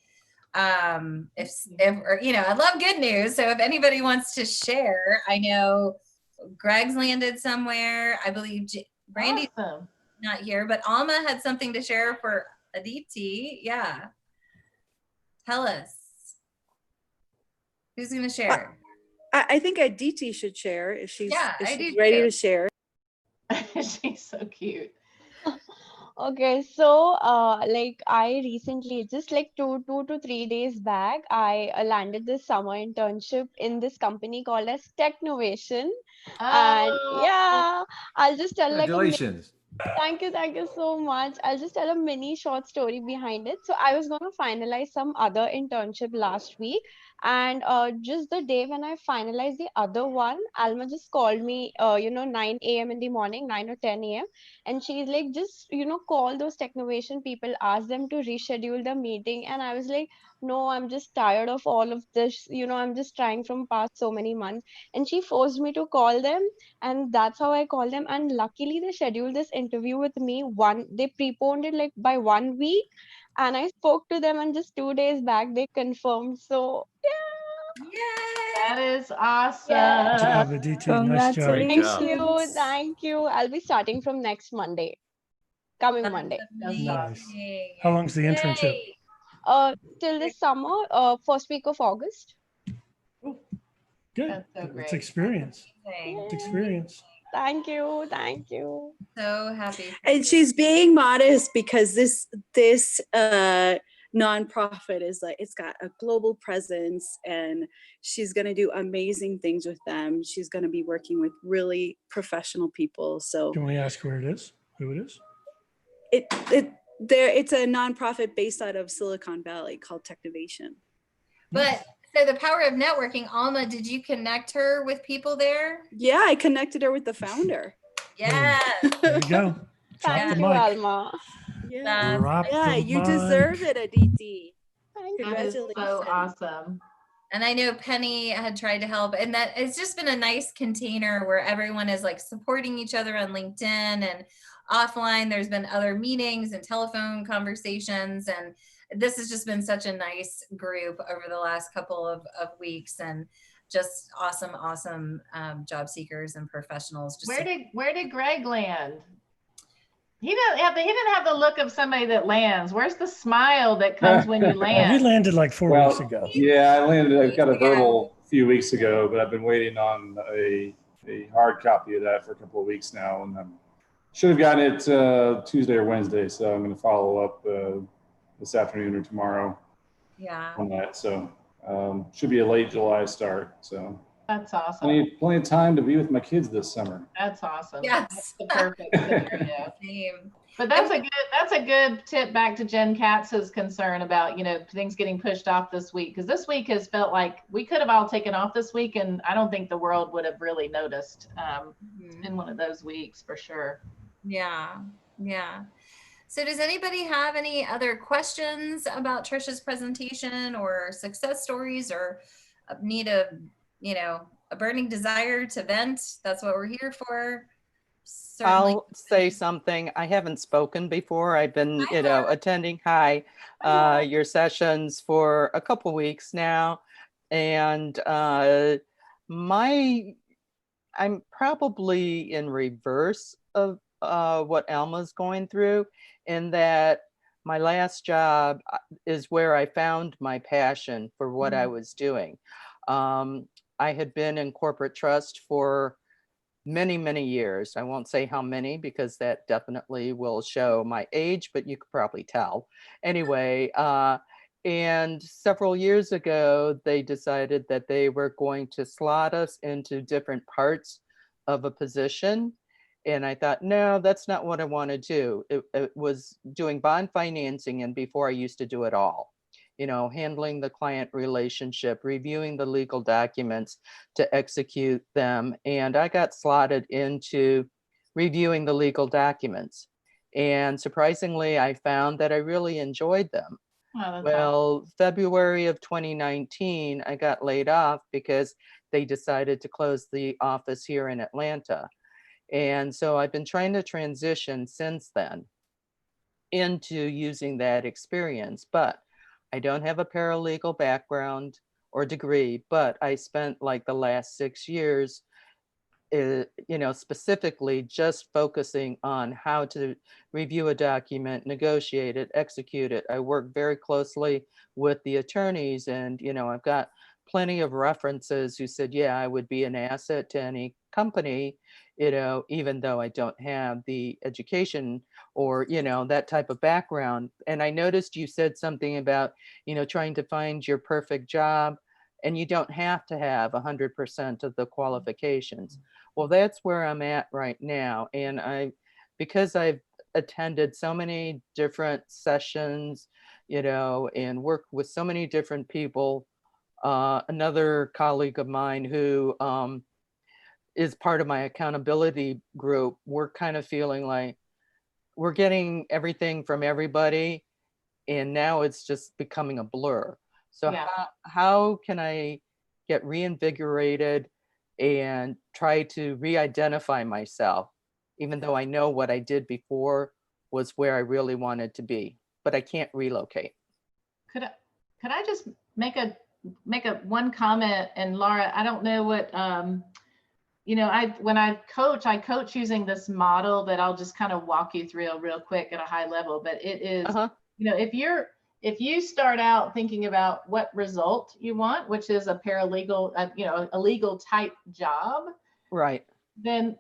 Speaker 1: I love good news. So if anybody wants to share, I know Greg's landed somewhere. I believe Brandy's
Speaker 6: Awesome.
Speaker 1: not here, but Alma had something to share for Aditi. Yeah. Tell us. Who's going to share?
Speaker 7: I think Aditi should share if she's ready
Speaker 1: too.
Speaker 7: to share.
Speaker 6: She's so cute.
Speaker 3: Okay, so I recently, just like two to 3 days back, I landed this summer internship in this company called as Technovation. And yeah, I'll just tell like
Speaker 5: Congratulations.
Speaker 3: thank you so much. I'll just tell a mini short story behind it. So I was going to finalize some other internship last week, and just the day when I finalized the other one, Alma just called me 9 a.m. in the morning, 9 or 10 a.m. and she's like, just call those Technovation people, ask them to reschedule the meeting. And I was like, no, I'm just tired of all of this, I'm just trying from past so many months. And she forced me to call them, and that's how I called them. And luckily they scheduled this interview with me. They preponed it like by 1 week, and I spoke to them, and just 2 days back they confirmed. So
Speaker 6: That is awesome.
Speaker 3: Yeah.
Speaker 2: Good job, Aditi. Nice job.
Speaker 5: Great job.
Speaker 3: Thank you. I'll be starting from next Monday, coming Monday.
Speaker 2: Nice. How long's the internship?
Speaker 3: Till this summer, first week of August.
Speaker 2: Good.
Speaker 6: That's so
Speaker 2: It's
Speaker 6: great.
Speaker 2: experience.
Speaker 1: Amazing.
Speaker 2: It's experience.
Speaker 3: Thank you.
Speaker 1: So happy. for
Speaker 7: And
Speaker 1: you.
Speaker 7: she's being modest because this nonprofit is like, it's got a global presence, and she's going to do amazing things with them. She's going to be working with really professional people. So
Speaker 2: Can we ask where it is? Who it is?
Speaker 7: it's a nonprofit based out of Silicon Valley called Technovation.
Speaker 1: But so the power of networking, Alma, did you connect her with people there?
Speaker 7: Yeah, I connected her with the founder.
Speaker 1: Yes.
Speaker 2: There you go. Drop
Speaker 3: Thank
Speaker 2: the
Speaker 3: you,
Speaker 2: mic.
Speaker 3: Alma.
Speaker 7: Yeah,
Speaker 2: Drop
Speaker 7: yeah,
Speaker 2: the
Speaker 7: you
Speaker 2: mic.
Speaker 7: deserve it, Aditi.
Speaker 3: Thank you.
Speaker 6: That is so
Speaker 7: Congratulations.
Speaker 6: awesome.
Speaker 1: And I know Penny had tried to help, and that it's just been a nice container where everyone is like supporting each other on LinkedIn and offline. There's been other meetings and telephone conversations, and this has just been such a nice group over the last couple of weeks, and just awesome job seekers and professionals. Just
Speaker 6: Where did Greg land? He didn't have the look of somebody that lands. Where's the smile that comes when you
Speaker 2: He
Speaker 6: land?
Speaker 2: landed like 4 weeks ago.
Speaker 9: Yeah, I got a verbal a few weeks ago, but I've been waiting on a hard copy of that for a couple of weeks now, and I should have gotten it Tuesday or Wednesday. So I'm going to follow up this afternoon or tomorrow
Speaker 1: Yeah.
Speaker 9: on that. So should be a late July start. So
Speaker 6: That's awesome.
Speaker 9: I need plenty of time to be with my kids this summer.
Speaker 6: That's awesome.
Speaker 1: Yes.
Speaker 6: That's the perfect scenario.
Speaker 1: Same.
Speaker 6: But that's a good tip back to Jen Katz's concern about, things getting pushed off this week. Because this week has felt like we could have all taken off this week, and I don't think the world would have really noticed. It's been one of those weeks for sure.
Speaker 1: Yeah. So does anybody have any other questions about Trisha's presentation or success stories, or need a burning desire to vent? That's what we're here for. Certainly.
Speaker 10: I'll say something. I haven't spoken before. I've been, attending your sessions for a couple weeks now. And I'm probably in reverse of what Alma's going through, in that my last job is where I found my passion for what I was doing. I had been in corporate trust for many, many years. I won't say how many, because that definitely will show my age, but you could probably tell. Anyway, and several years ago, they decided that they were going to slot us into different parts of a position. And I thought, no, that's not what I want to do. It was doing bond financing, and before I used to do it all. Handling the client relationship, reviewing the legal documents to execute them. And I got slotted into reviewing the legal documents. And surprisingly, I found that I really enjoyed them. Well, February of 2019, I got laid off because they decided to close the office here in Atlanta. And so I've been trying to transition since then into using that experience. But I don't have a paralegal background or degree, but I spent like the last 6 years, specifically just focusing on how to review a document, negotiate it, execute it. I work very closely with the attorneys, and, I've got plenty of references who said, yeah, I would be an asset to any company, even though I don't have the education or, that type of background. And I noticed you said something about, trying to find your perfect job, and you don't have to have 100% of the qualifications. Well, that's where I'm at right now. And because I've attended so many different sessions, and worked with so many different people, another colleague of mine who is part of my accountability group, we're kind of feeling like we're getting everything from everybody, and now it's just becoming a blur. So how can I get reinvigorated and try to re-identify myself, even though I know what I did before was where I really wanted to be, but I can't relocate?
Speaker 6: Could I just make a one comment? And Laura, I don't know what when I coach using this model that I'll just kind of walk you through real quick at a high level. But it is, if you start out thinking about what result you want, which is a paralegal, a legal type job,
Speaker 10: right?
Speaker 6: Then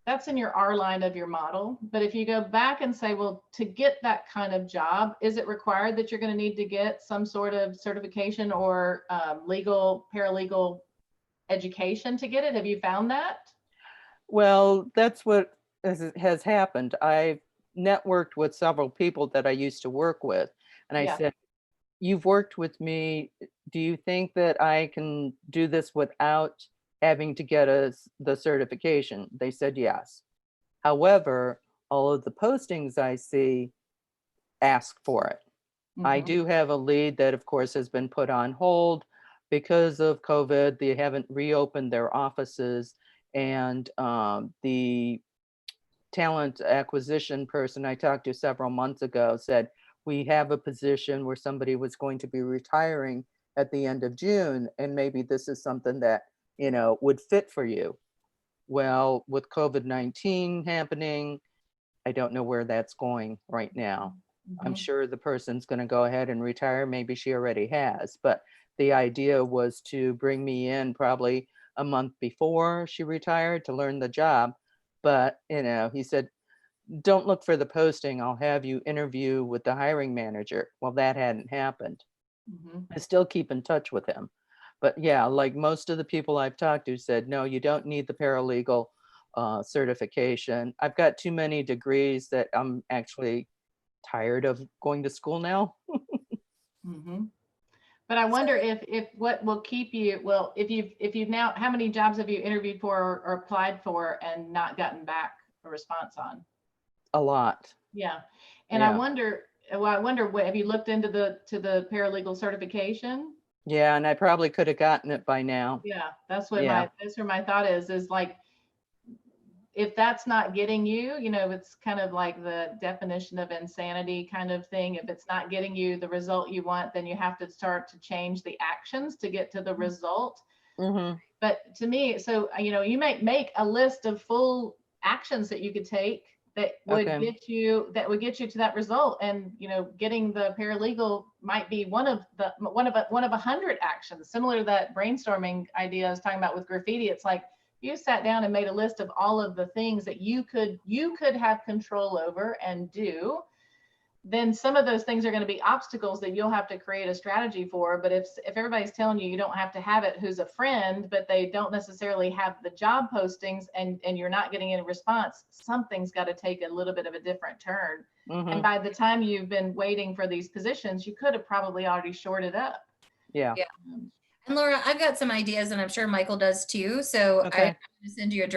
Speaker 6: that's in your R line of your model. But if you go back and say, well, to get that kind of job, is it required that you're going to need to get some sort of certification or paralegal education to get it? Have you found that?
Speaker 10: Well, that's what has happened. I've networked with several people that I used to work with, and I said, you've worked with me. Do you think that I can do this without having to get the certification? They said yes. However, all of the postings I see ask for it. I do have a lead that, of course, has been put on hold because of COVID. They haven't reopened their offices, and the talent acquisition person I talked to several months ago said, we have a position where somebody was going to be retiring at the end of June, and maybe this is something that, would fit for you. Well, with COVID-19 happening, I don't know where that's going right now. I'm sure the person's going to go ahead and retire. Maybe she already has, but the idea was to bring me in probably a month before she retired to learn the job. But, he said, don't look for the posting. I'll have you interview with the hiring manager. Well, that hadn't happened. I still keep in touch with him. But yeah, like most of the people I've talked to said, no, you don't need the paralegal certification. I've got too many degrees that I'm actually tired of going to school now.
Speaker 6: Mm-hmm. But I wonder if what will keep you, well, if you've now, how many jobs have you interviewed for or applied for and not gotten back a response on?
Speaker 10: A lot.
Speaker 6: Yeah. And
Speaker 10: Yeah.
Speaker 6: I wonder, what, have you looked into the paralegal certification?
Speaker 10: Yeah, and I probably could have gotten it by now.
Speaker 6: Yeah, that's what
Speaker 10: Yeah.
Speaker 6: that's where my thought is like, if that's not getting you, it's kind of like the definition of insanity kind of thing. If it's not getting you the result you want, then you have to start to change the actions to get to the result.
Speaker 10: Mm-hmm.
Speaker 6: But to me, so, you might make a list of full actions that you could take that would get you to that result. And, getting the paralegal might be one of 100 actions, similar to that brainstorming idea I was talking about with graffiti. It's like, you sat down and made a list of all of the things that you could have control over and do, then some of those things are going to be obstacles that you'll have to create a strategy for. But if everybody's telling you don't have to have it, who's a friend, but they don't necessarily have the job postings and you're not getting any response, something's got to take a little bit of a different turn.
Speaker 10: Mm-hmm.
Speaker 6: And by the time you've been waiting for these positions, you could have probably already shorted up.
Speaker 10: Yeah.
Speaker 1: And Laura, I've got some ideas, and I'm sure Michael does too. So
Speaker 10: Okay.
Speaker 1: I'm going to send you a